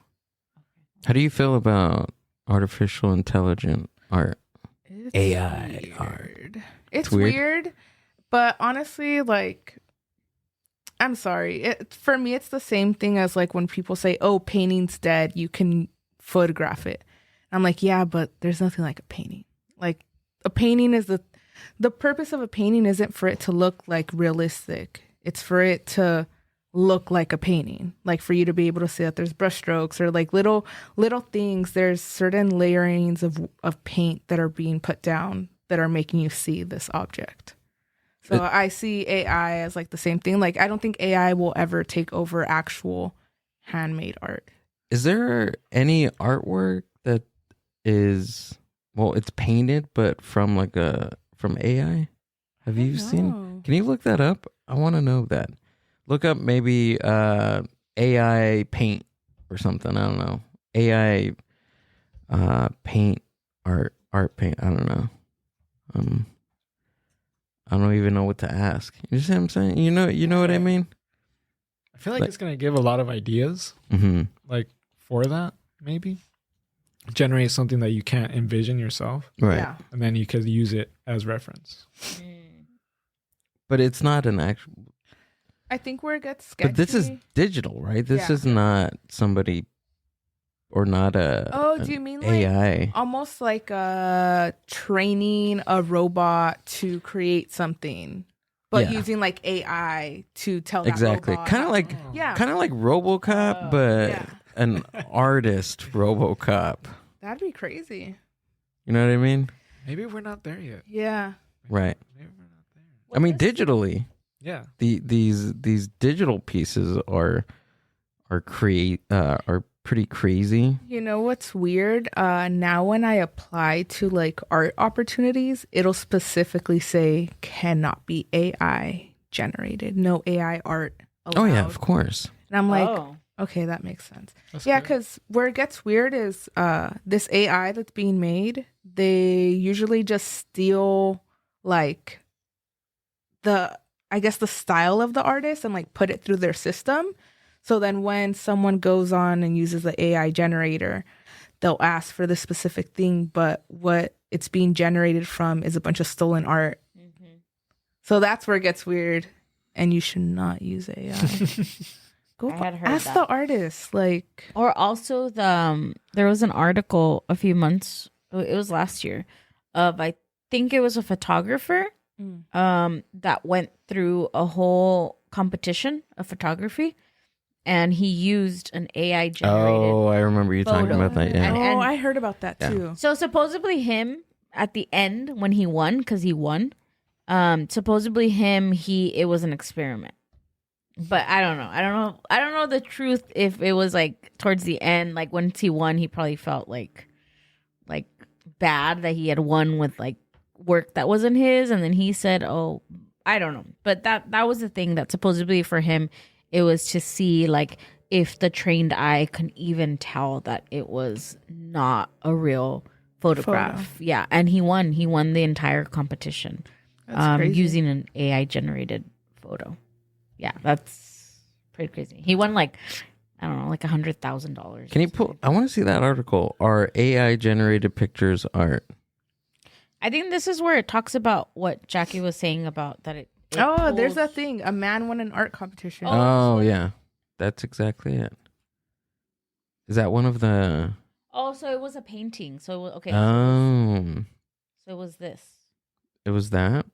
How do you feel about artificial intelligent art? It's AI weird. art. It's weird. weird, but honestly, like, I'm sorry. For me, it's the same thing as like when people say, "Oh, painting's dead. You can photograph it." I'm like, yeah, but there's nothing like a painting. Like a painting is the purpose of a painting isn't for it to look like realistic. It's for it to look like a painting, like for you to be able to see that there's brushstrokes or like little things. There's certain layerings of paint that are being put down that are making you see this object. So I see AI as like the same thing. Like I don't think AI will ever take over actual handmade art. Is there any artwork that is, well, it's painted but from AI? Have you seen? Can you look that up? I want to know that. Look up maybe AI paint or something. I don't know. AI paint art paint. I don't know. I don't even know what to ask. You see what I'm saying? You know what I mean? I feel like it's going to give a lot of ideas, like for that, maybe. Generate something that you can't envision yourself. Right. Yeah. And then you could use it as reference. But it's not an actual... I think where it gets sketchy. But this is digital, right? This Yeah. is not somebody or not a do you mean like AI. almost like training a robot to create something, but Yeah. using like AI to tell that Exactly. robot Kind of how- like yeah. kind of like RoboCop, but Yeah. an artist RoboCop. That'd be crazy. You know what I mean? Maybe we're not there yet. Yeah. Right. Maybe we're not there. I mean, digitally, Yeah. these digital pieces are pretty crazy. You know what's weird? Now when I apply to like art opportunities, it'll specifically say cannot be AI generated. No AI art allowed. Oh yeah, of course. And I'm like, Oh. okay, that makes sense. That's Yeah, good. because where it gets weird is this AI that's being made, they usually just steal like the style of the artist and like put it through their system. So then when someone goes on and uses the AI generator, they'll ask for the specific thing, but what it's being generated from is a bunch of stolen art. So that's where it gets weird, and you should not use AI. Go I had heard ask that. the artist, like. Or also there was an article a few months, it was last year, of I think it was a photographer that went through a whole competition of photography, and he used an AI generated. Oh, I remember you talking photo. about that. Yeah. And- I heard about that Yeah. too. So supposedly him at the end when he won, because he won, supposedly it was an experiment. But I don't know. I don't know the truth if it was like towards the end, like once he won, he probably felt like bad that he had won with like work that wasn't his, and then he said, "Oh, I don't know." But that was the thing that supposedly for him, it was to see like if the trained eye can even tell that it was not a real photograph. Yeah, and he won. He won the entire competition Crazy. using an AI generated photo. Yeah, that's pretty crazy. He won like I don't know, like $100,000. Can you pull? I want to see that article. Are AI generated pictures art? I think this is where it talks about what Jackie was saying about that it There's pulls- that thing. A man won an art competition. Oh yeah, that's exactly it. Is that one of the? Oh, so it was a painting. So okay. Oh, So it was this. it was that.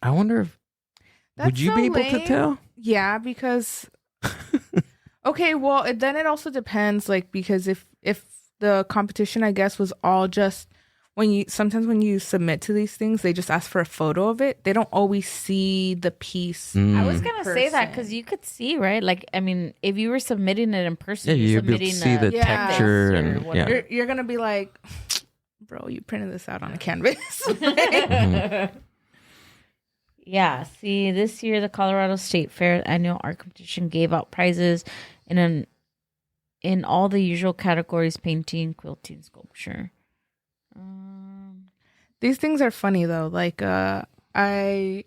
I wonder if That's would you so be able to lame. tell? Yeah, because okay, well, then it also depends, like because if the competition, I guess, was all just when you submit to these things, they just ask for a photo of it. They don't always see the piece. I was Mm. gonna say that Person. because you could see, right? Like, I mean, if you were submitting it in person, Yeah, you're you'd be able to submitting see the Yeah. texture or and whatever. yeah. You're gonna be like, bro, you printed this out on a canvas. Mm-hmm. Yeah. See, this year the Colorado State Fair annual art competition gave out prizes in all the usual categories: painting, quilting, sculpture. These things are funny though. Like I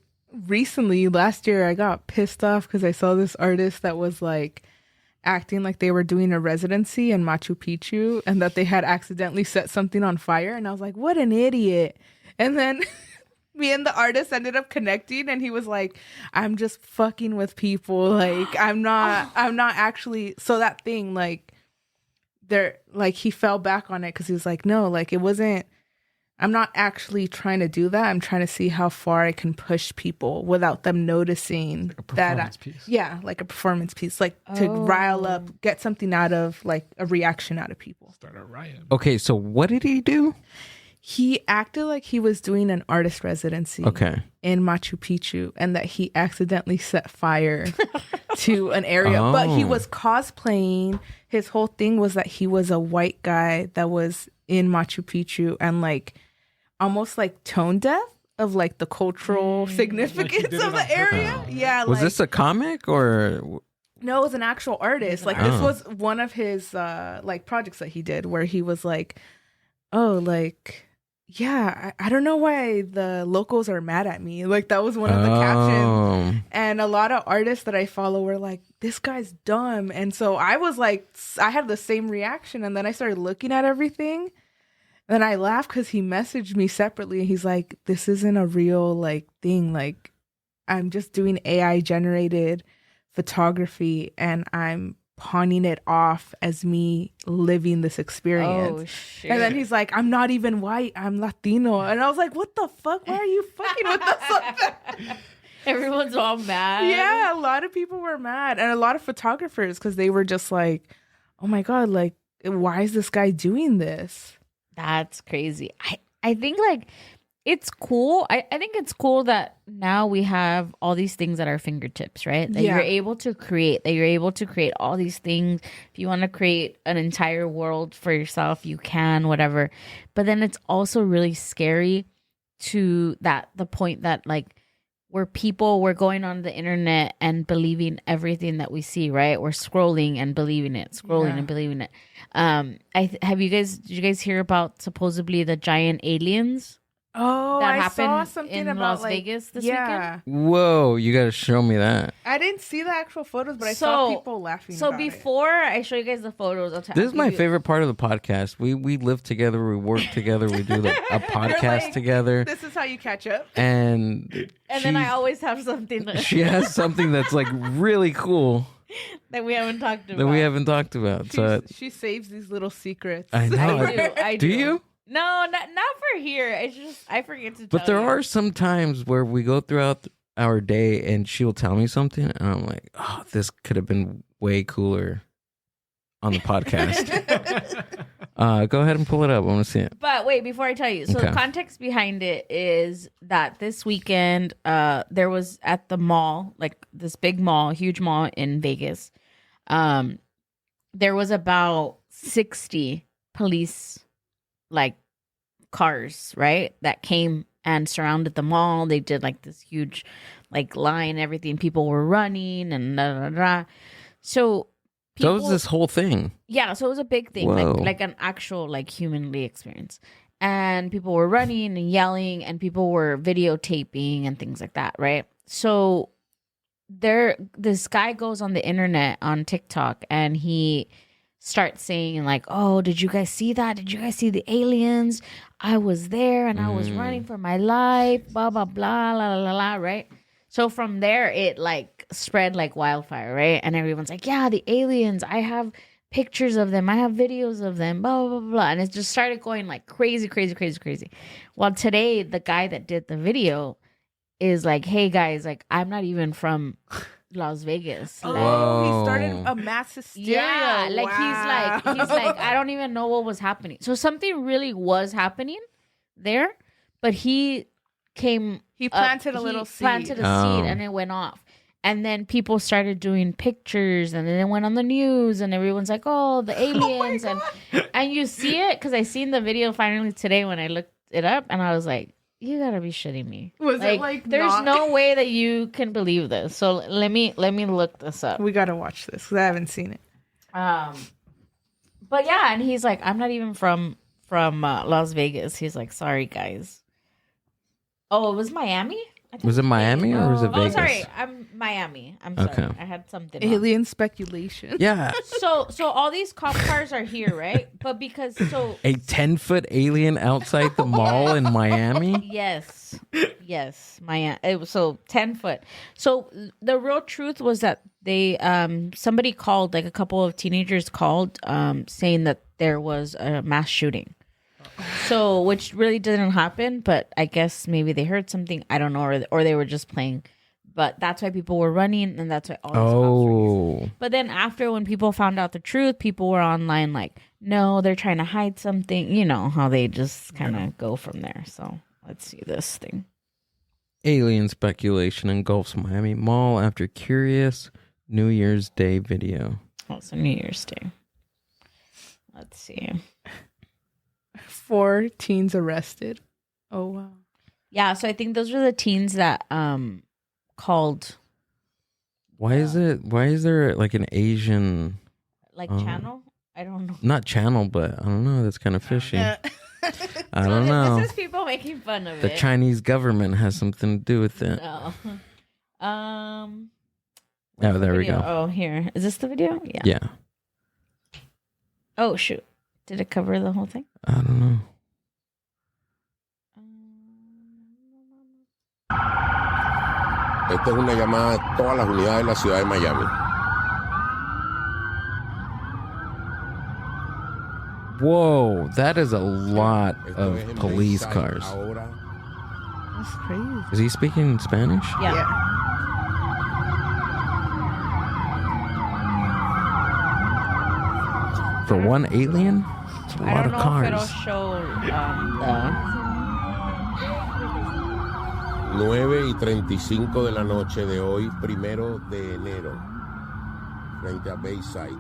recently last year I got pissed off because I saw this artist that was like acting like they were doing a residency in Machu Picchu and that they had accidentally set something on fire, and I was like, what an idiot. And then me and the artist ended up connecting, and he was like, I'm just fucking with people, like I'm not actually. So that thing, like there, like he fell back on it because he was like, no, like it wasn't, I'm not actually trying to do that. I'm trying to see how far I can push people without them noticing A that. performance piece. Yeah, like a performance piece, like to rile up, get something out of, like a reaction out of people. Start a riot. Okay, so what did he do? He acted like he was doing an artist residency Okay. in Machu Picchu and that he accidentally set fire to an area. But he Oh. was cosplaying. His whole thing was that he was a white guy that was in Machu Picchu and like almost like tone deaf of like the cultural significance did it of on the area. purpose. Yeah. Was like, this a comic or? no, it was an actual artist. Like Oh. this was one of his like projects that he did where he was like, oh, like, I don't know why the locals are mad at me. Like, that was one of the captions. And a lot of artists that I follow were like, this guy's dumb. And so I was like, I had the same reaction. And then I started looking at everything. And then I laughed because he messaged me separately. He's like, this isn't a real like thing. Like, I'm just doing AI generated photography and I'm pawning it off as me living this experience. Oh, shit. And then he's like, I'm not even white, I'm Latino. And I was like, what the fuck? Why are you fucking with us like that? Everyone's all mad. Yeah, a lot of people were mad. And a lot of photographers, because they were just like, oh my God, like, why is this guy doing this? That's crazy. I think like it's cool. I think it's cool that now we have all these things at our fingertips, right? That you're able to create, all these things. If you want to create an entire world for yourself, you can, whatever. But then it's also really scary to the point that like we're going on the internet and believing everything that we see, right? We're scrolling and believing it, and believing it. Did you guys hear about supposedly the giant aliens? Oh, that I happened saw something in about Las Vegas this weekend. Whoa, you got to show me that. I didn't see the actual photos, but I saw people laughing. So about before I show you guys the photos, this is my favorite part of the podcast. We live together, we work together, we do a podcast like, together. This is how you catch up. And then I always have something that she has something that's like really cool that we haven't talked about. She saves these little secrets. I know. I do. Do you? No, not for here. It's just I forget to tell But there you. are some times where we go throughout our day and she will tell me something and I'm like, oh, this could have been way cooler on the podcast. Go ahead and pull it up. I want to see it. But wait, before I tell you. So the context behind it is that this weekend there was at the mall, like this big mall, huge mall in Vegas. There was about 60 police like cars, right, that came and surrounded the mall. They did like this huge like line, everything. People were running and So that was this whole thing. Yeah, so it was a big thing, like an actual like humanly experience. And people were running and yelling and people were videotaping and things like that, right? So this guy goes on the internet on TikTok and he starts saying like, oh, did you guys see that? Did you guys see the aliens? I was there and I was running for my life, blah, blah, blah, la, la, la, la, right? So from there, it like spread like wildfire, right? And everyone's like, yeah, the aliens, I have pictures of them. I have videos of them, blah, blah, blah, blah. And it just started going like crazy, crazy, crazy, crazy. Well, today, the guy that did the video is like, hey guys, like I'm not even from Las Vegas. Oh, Like, he started a mass hysteria. yeah, like Wow. he's like, I don't even know what was happening. So something really was happening there, but he planted a little seed. Planted a seed and it went off. And then people started doing pictures and then it went on the news and everyone's like, oh, the aliens. and you see it because I seen the video finally today when I looked it up and I was like, you gotta be shitting me. Was it like there's not? no way that you can believe this. So let me look this up. We gotta watch this because I haven't seen it. But yeah, and he's like, I'm not even from Las Vegas. He's like, sorry guys. Oh, it was Miami? Was it Miami or was it Vegas? Oh, sorry, I'm Miami. I'm sorry, Okay. I had something. Alien speculation. Yeah. So all these cop cars are here, right? But because A 10-foot alien outside the mall in Miami? yes, Miami. It was so 10 foot. So the real truth was that they somebody called, like a couple of teenagers called, saying that there was a mass shooting. So, which really didn't happen, but I guess maybe they heard something. I don't know, or they were just playing. But that's why people were running, and that's why all these cops were here. But then after, when people found out the truth, people were online like, no, they're trying to hide something. You know how they just kind of go from there. So let's see this thing. Alien speculation engulfs Miami Mall after curious New Year's Day video. Oh, it's a New Year's Day. Let's see. 4 teens arrested. Oh wow. Yeah, so I think those were the teens that called. Why is there like an Asian Like channel? I don't know. not channel, but I don't know, that's kind of fishy. I don't know. This is people making fun of The it. Chinese government has something to do with it. No. Oh, where's the there we video? go. Oh, here. Is this the video? Yeah. Yeah. Oh, shoot. Did it cover the whole thing? I don't know. Esta es una llamada a todas las unidades de la ciudad de Miami. Whoa, that is a lot Esto es of en police Bayside cars. Ahora. That's crazy. Is he speaking Spanish? Yeah. For one alien? It's a I lot don't of know if it'll cars. show the... 9:35 de la noche de hoy, 1 de enero, frente a Bayside.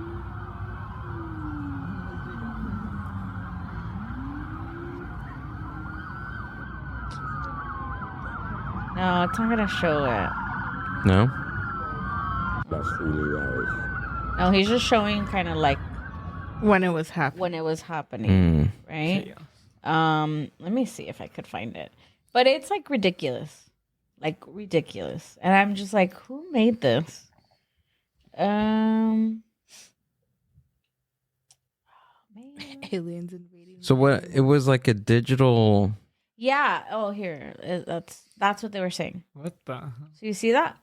No, it's not going to show it. No? Las unidades. No, he's just showing kind of like When it was happening. when it was happening, Mm. right? Let me see if I could find it. But it's like ridiculous. Like ridiculous. And I'm just like, who made this? Man. Aliens invading. So what? It was like a digital. Yeah. Oh, here. That's what they were saying. What the? So you see that?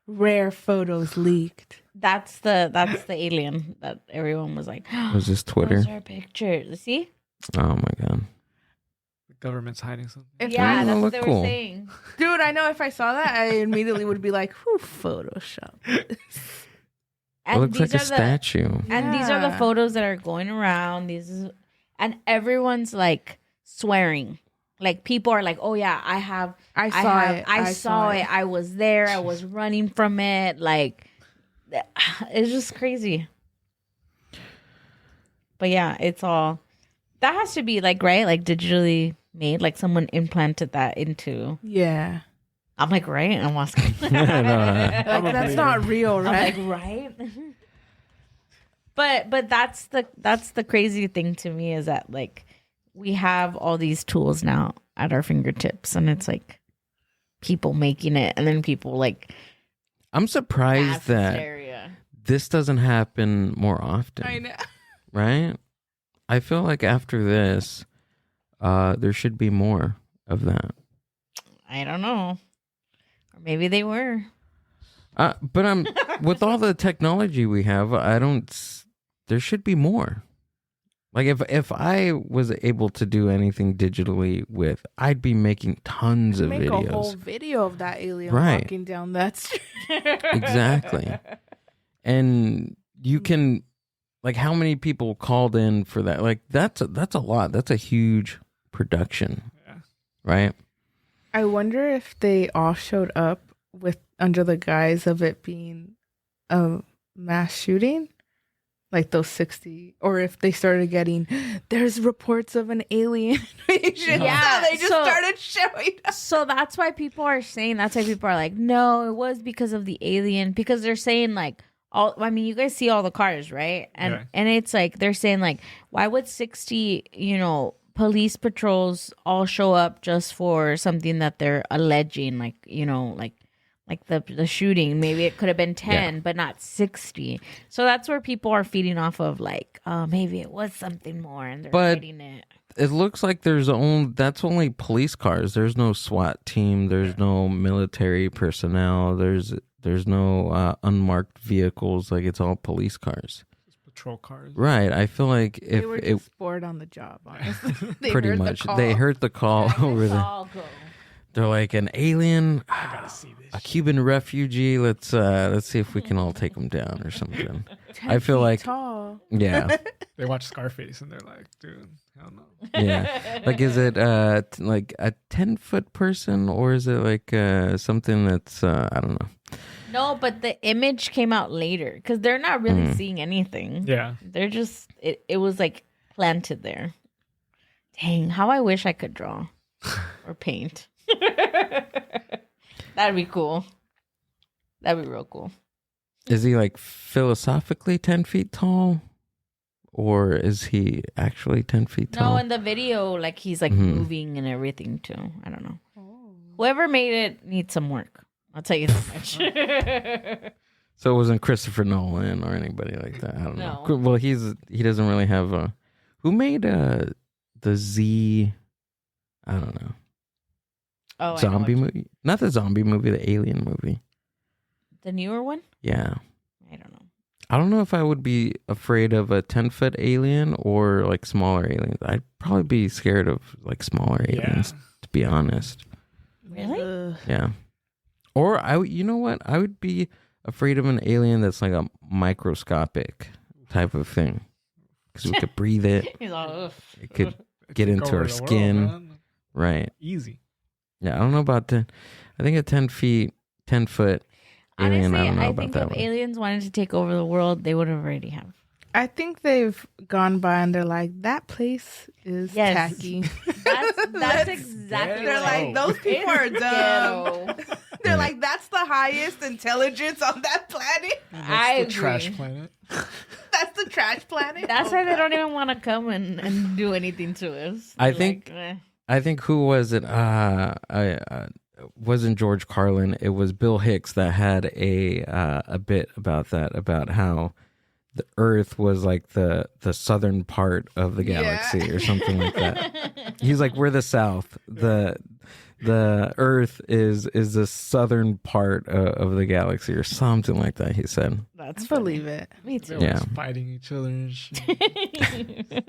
Rare photos leaked. That's the alien that everyone was like. Was this Twitter? Those are pictures. See? Oh my god. The government's hiding something. If Yeah, doesn't that's what look they were cool. saying. Dude, I know if I saw that, I immediately would be like, who Photoshop? It And looks like these a are the- statue. And these are the Yeah. photos that are going around. And everyone's like swearing. Like people are like, "Oh yeah, I saw it. I was there. I was running from it." Like it's just crazy. But yeah, it's all that has to be like right, like digitally made. Like someone implanted that into. Yeah. I'm like, right? I'm asking. Like, that's not real, right? I'm like, right? but that's the crazy thing to me is that like we have all these tools now at our fingertips, and it's like people making it, and then people like I'm surprised mass that hysteria. this doesn't happen more often. I know. Right? I feel like after this, there should be more of that. I don't know, or maybe they were. But I'm with all the technology we have, there should be more. Like if I was able to do anything digitally with, I'd be making tons of Make videos. a whole video of that alien Right. walking down that street. Exactly. And you can, like, how many people called in for that? Like that's a lot. That's a huge production. Yeah. Right? I wonder if they all showed up with under the guise of it being a mass shooting, like those 60, or if they started getting, there's reports of an alien invasion. Yeah, So they just so- started showing up. So that's why people are saying. That's why people are like, no, it was because of the alien. Because they're saying like all. I mean, you guys see all the cars, right? And Yeah. and it's like they're saying like, why would 60, police patrols all show up just for something that they're alleging, like like the shooting? Maybe it could have been 10, but not 60. So that's where people are feeding off of like, oh, maybe it was something more, and they're But- hiding it. It looks like that's only police cars. There's no SWAT team. There's no military personnel. There's no unmarked vehicles. Like it's all police cars. Patrol cars. Right. I feel like They if were it just bored on the job, honestly. They pretty heard the much call. they heard the call over there. All go. They're like an alien, I gotta see this. a Cuban refugee. Let's see if we can all take them down or something. 10 I feel feet like tall. yeah. They watch Scarface and they're like, dude, hell no. Yeah. Like, is it like a 10-foot person, or is it like something that's I don't know. No, but the image came out later because they're not really seeing anything. Yeah. They're just it was like planted there. Dang, how I wish I could draw or paint. That'd be cool. That'd be real cool. Is he like philosophically 10 feet tall, or is he actually 10 feet tall? No, in the video, like he's like moving and everything too. I don't know. Whoever made it needs some work. I'll tell you that much. So it wasn't Christopher Nolan or anybody like that. I don't know. No. Well, he doesn't really have a. Who made the Z? I don't know. Oh, Zombie movie? Not the zombie movie, the alien movie. The newer one? Yeah. I don't know. I don't know if I would be afraid of a 10-foot alien or like smaller aliens. I'd probably be scared of like smaller aliens, to be honest. Really? Yeah. Or you know what? I would be afraid of an alien that's like a microscopic type of thing. Because we could breathe it. He's all, ugh. It could get into our skin. World, right. Easy. Yeah, I don't know about I think a 10-foot alien, Honestly, I don't know I about think that if one. aliens wanted to take over the world, they would already have. I think they've gone by and they're like, that place is Yes. tacky. That's exactly They're what like, those people are dumb. Ghetto. They're like, that's the highest intelligence on that planet. I the agree. trash planet. That's the trash planet. That's Oh, why they God. don't even want to come and do anything to us. I They're think- like, eh. I think who was it? Wasn't George Carlin. It was Bill Hicks that had a bit about that, about how the Earth was like the southern part of the galaxy or something like that. He's like, we're the South. The Earth is the southern part of the galaxy or something like that. He said. That's I believe it. Me They're too. Yeah. always fighting each other and shit.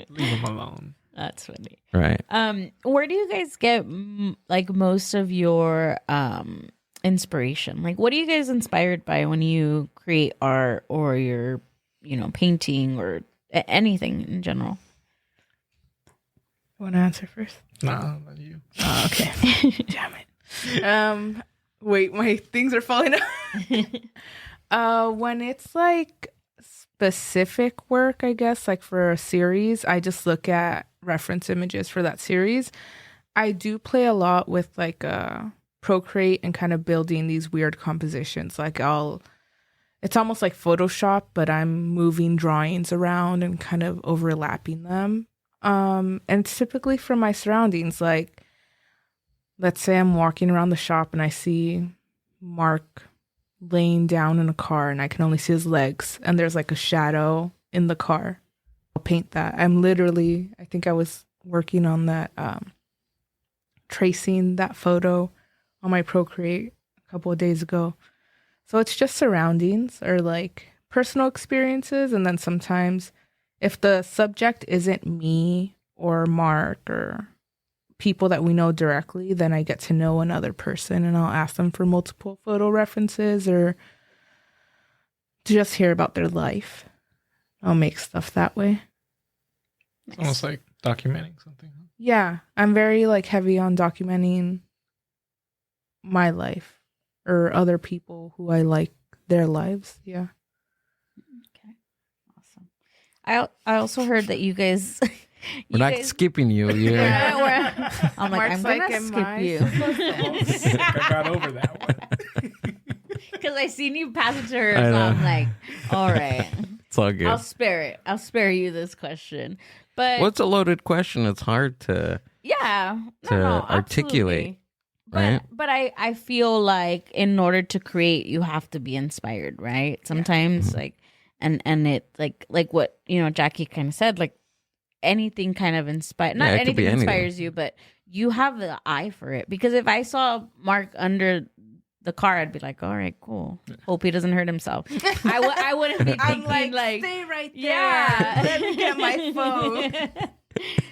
Leave them alone. That's funny. Right. Where do you guys get like most of your inspiration? Like, what are you guys inspired by when you create art or you're, painting or anything in general? Want to answer first? Nah, not you. Oh, okay. Damn it. Wait, my things are falling out. When it's like specific work, I guess, like for a series, I just look at reference images for that series. I do play a lot with like Procreate and kind of building these weird compositions. Like it's almost like Photoshop, but I'm moving drawings around and kind of overlapping them. And it's typically from my surroundings. Like, let's say I'm walking around the shop and I see Mark laying down in a car and I can only see his legs and there's like a shadow in the car. I'll paint that. I think I was working on that, tracing that photo on my Procreate a couple of days ago. So it's just surroundings or like personal experiences. And then sometimes if the subject isn't me or Mark or people that we know directly, then I get to know another person and I'll ask them for multiple photo references or to just hear about their life. I'll make stuff that way. It's almost like documenting something. Huh? Yeah, I'm very like heavy on documenting my life or other people who I like their lives. Yeah. Okay, awesome. I also heard that you guys. We're not skipping you. Yeah, I'm like, Mark's I'm gonna like, am skip I you I got over that one. because I seen you pass it to her. I So know. I'm like, all right, It's all good. I'll spare it. I'll spare you this question. But What's a loaded question? It's hard to. yeah, to articulate, absolutely. right? But I feel like in order to create, you have to be inspired, right? Sometimes like, and it like what Jackie kind of said, like anything kind of inspire. Not Yeah, it could be anything anything. inspires you, but you have the eye for it. Because if I saw Mark under the car, I'd be like, all right, cool. Hope he doesn't hurt himself. I wouldn't be thinking I'm like, stay right there. yeah. Let me get my phone.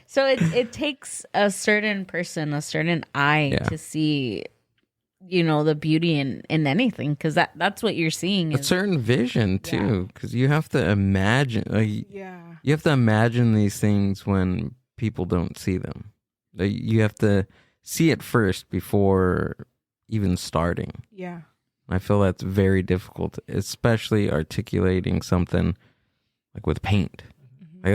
So it takes a certain person, a certain eye Yeah. to see, the beauty in anything, because that's what you're seeing. A Is, certain vision too, because you have to imagine. Yeah. You have to imagine these things when people don't see them. You have to see it first before even starting. Yeah. I feel that's very difficult, especially articulating something like with paint. Like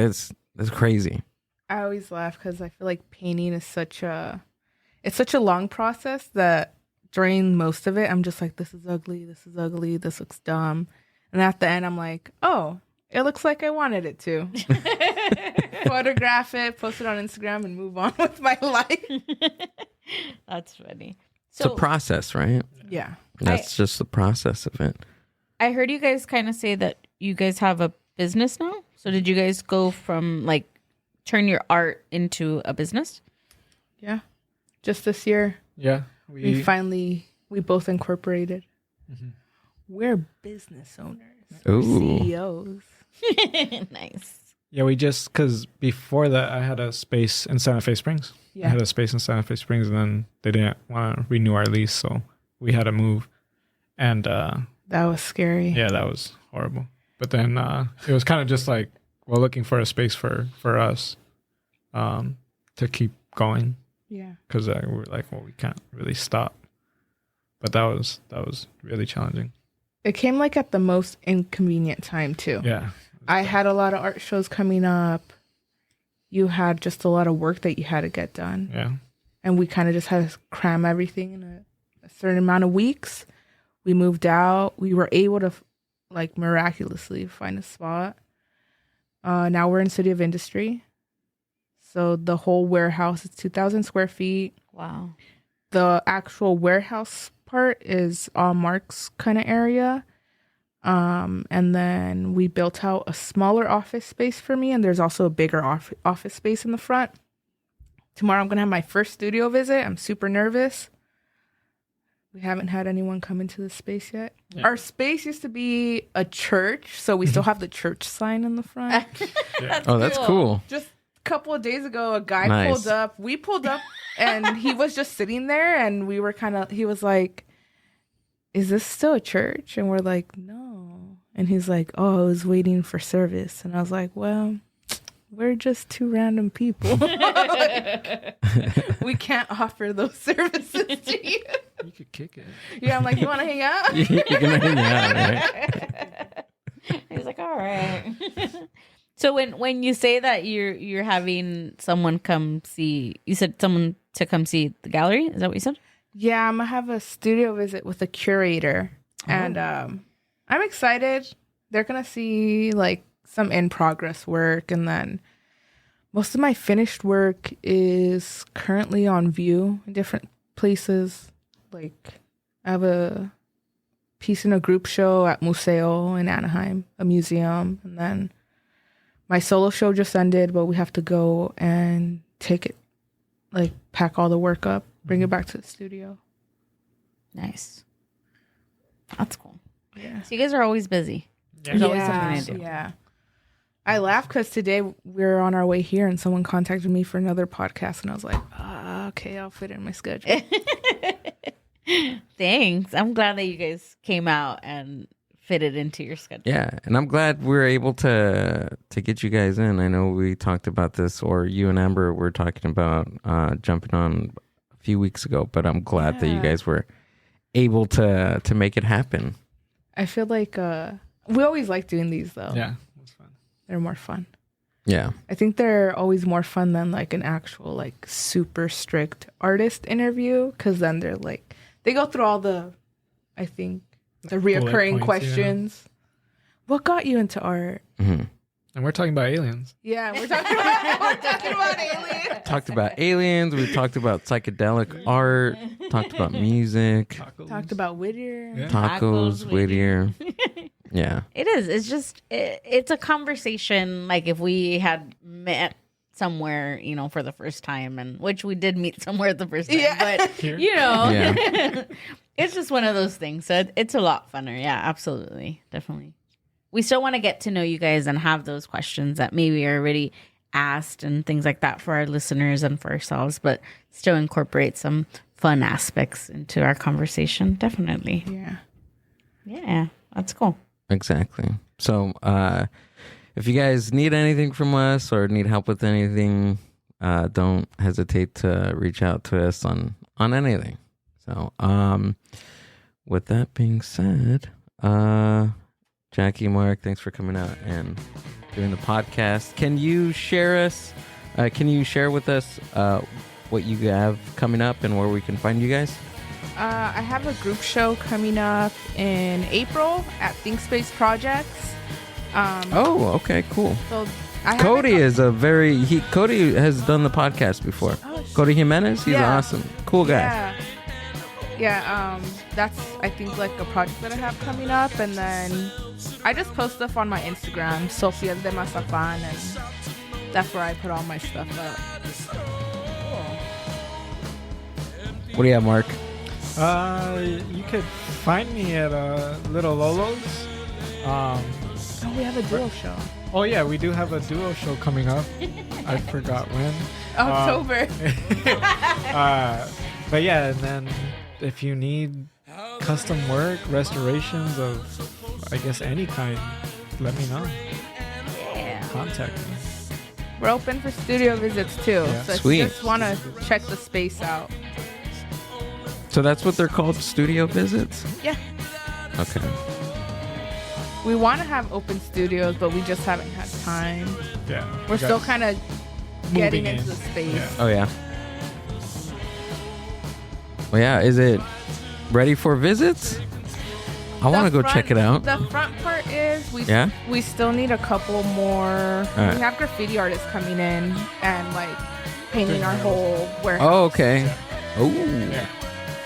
that's crazy. I always laugh because I feel like painting is such a long process that during most of it, I'm just like, this is ugly, this looks dumb. And at the end, I'm like, oh, It looks like I wanted it to. Photograph it, post it on Instagram, and move on with my life. That's funny. It's a process, right? Yeah. That's just the process of it. I heard you guys kind of say that you guys have a business now. So did you guys go from like turn your art into a business? Yeah. Just this year. Yeah. We both incorporated. Mm-hmm. We're business owners. We're CEOs. Nice. Yeah, because before that, I had a space in Santa Fe Springs. Yeah. I had a space in Santa Fe Springs, and then they didn't want to renew our lease, so we had to move. And that was scary. Yeah, that was horrible. But then it was kind of just like we're looking for a space for us to keep going. Yeah. Because we're like, well, we can't really stop. But that was really challenging. It came like at the most inconvenient time too. Yeah. I had a lot of art shows coming up. You had just a lot of work that you had to get done. Yeah. And we kind of just had to cram everything in a certain amount of weeks. We moved out. We were able to like miraculously find a spot. Now we're in City of Industry. So the whole warehouse is 2,000 square feet. Wow. The actual warehouse part is Mark's kind of area. And then we built out a smaller office space for me. And there's also a bigger office space in the front. Tomorrow I'm going to have my first studio visit. I'm super nervous. We haven't had anyone come into the space yet. Yeah. Our space used to be a church. So we still have the church sign in the front. Yeah. That's cool. Just a couple of days ago, a guy pulled up. We pulled up and he was just sitting there. And we were he was like, is this still a church? And we're like, no. And he's like, oh, I was waiting for service. And I was like, well, we're just two random people. We can't offer those services to you. You could kick it. Yeah, I'm like, you want to hang out? You're going to hang out, right? He's like, all right. So when you say that you're having someone come see, you said someone to come see the gallery? Is that what you said? Yeah, I'm going to have a studio visit with a curator. Oh. And I'm excited. They're going to see like some in-progress work. And then most of my finished work is currently on view in different places. Like I have a piece in a group show at Museo in Anaheim, a museum. And then my solo show just ended, but we have to go and take it, like pack all the work up, bring it back to the studio. Nice. That's cool. Yeah. So you guys are always busy. There's always something to do. Yeah. I laughed because today we were on our way here and someone contacted me for another podcast and I was like, okay, I'll fit it in my schedule. Thanks. I'm glad that you guys came out and fit it into your schedule. Yeah, and I'm glad we were able to get you guys in. I know we talked about this, or you and Amber were talking about jumping on a few weeks ago, but I'm glad that you guys were able to make it happen. I feel like we always like doing these though. Yeah, it's fun. They're more fun. Yeah. I think they're always more fun than like an actual like super strict artist interview, because then they're like, they go through all the, I think, the reoccurring questions. Yeah. What got you into art? Mm-hmm. And we're talking about aliens. Yeah, we're talking about aliens. Talked about aliens. We talked about psychedelic art. Talked about music. Tacos. Talked about Whittier. Yeah. Tacos, Whittier. Yeah. It is. It's just, it's a conversation like if we had met somewhere, you know, for the first time, and which we did meet somewhere the first time. Yeah. But, you know, it's just one of those things. So it's a lot funner. Yeah, absolutely. Definitely. We still want to get to know you guys and have those questions that maybe are already asked and things like that for our listeners and for ourselves, but still incorporate some fun aspects into our conversation. Definitely. Yeah. Yeah, that's cool. Exactly. So if you guys need anything from us or need help with anything, don't hesitate to reach out to us on anything. So with that being said, Jackie, Mark, thanks for coming out and doing the podcast. Can you share with us what you have coming up and where we can find you guys? I have a group show coming up in April at Think Space Projects. Oh, okay, cool. So I Cody Cody has done the podcast before. Oh, Cody Jimenez, he's yeah. awesome. Cool guy. Yeah, that's I think like a project that I have coming up, and then I just post stuff on my Instagram, Sofia de Mazapan, and that's where I put all my stuff up. What do you have, Mark? You could find me at Little Lolo's. Oh, we have a duo show. Oh yeah, we do have a duo show coming up. I forgot when. October. But yeah, and then if you need custom work, restorations of, I guess, any kind, let me know. Yeah. Contact me. We're open for studio visits too. Yeah. So if Sweet. you just want to check the space out. So that's what they're called, studio visits? Yeah. Okay. We want to have open studios, but we just haven't had time. Yeah. We're still kind of getting moving into the space. Yeah. Oh, yeah. Well, yeah. Is it ready for visits? I want to go check it out. The front part is Yeah? we still need a couple more. right. We have graffiti artists coming in and like painting our whole warehouse. Oh, okay. Oh. Yeah.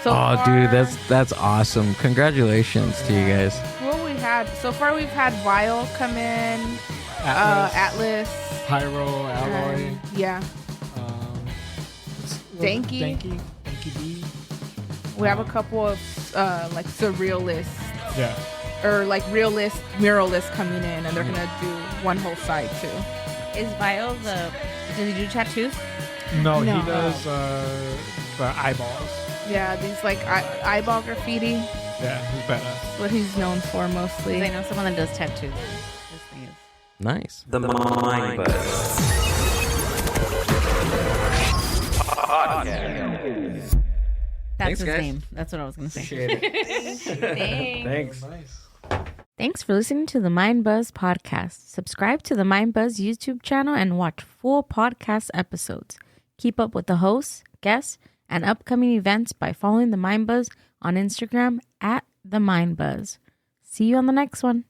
So Oh, far, dude, that's awesome. Congratulations to you guys. What we had so far, we've had Vile come in, Atlas, Pyro, Alloy. and, yeah. Danky. Danky B. We have a couple of like surrealists Yeah. or like realist muralists coming in, and they're gonna do one whole side too. Is Vile does he do tattoos? No, No. he does the eyeballs. Yeah, these like eyeball graffiti. Yeah, he's badass. That's what he's known for mostly. 'Cause I know someone that does tattoos. This thing is. Nice. The Mind Buzz. That's Thanks, his guys. name. That's what I was going to say. Thanks. Nice. Thanks for listening to the Mind Buzz podcast. Subscribe to the Mind Buzz YouTube channel and watch full podcast episodes. Keep up with the hosts, guests, and upcoming events by following the Mind Buzz on Instagram @the Mind Buzz. See you on the next one.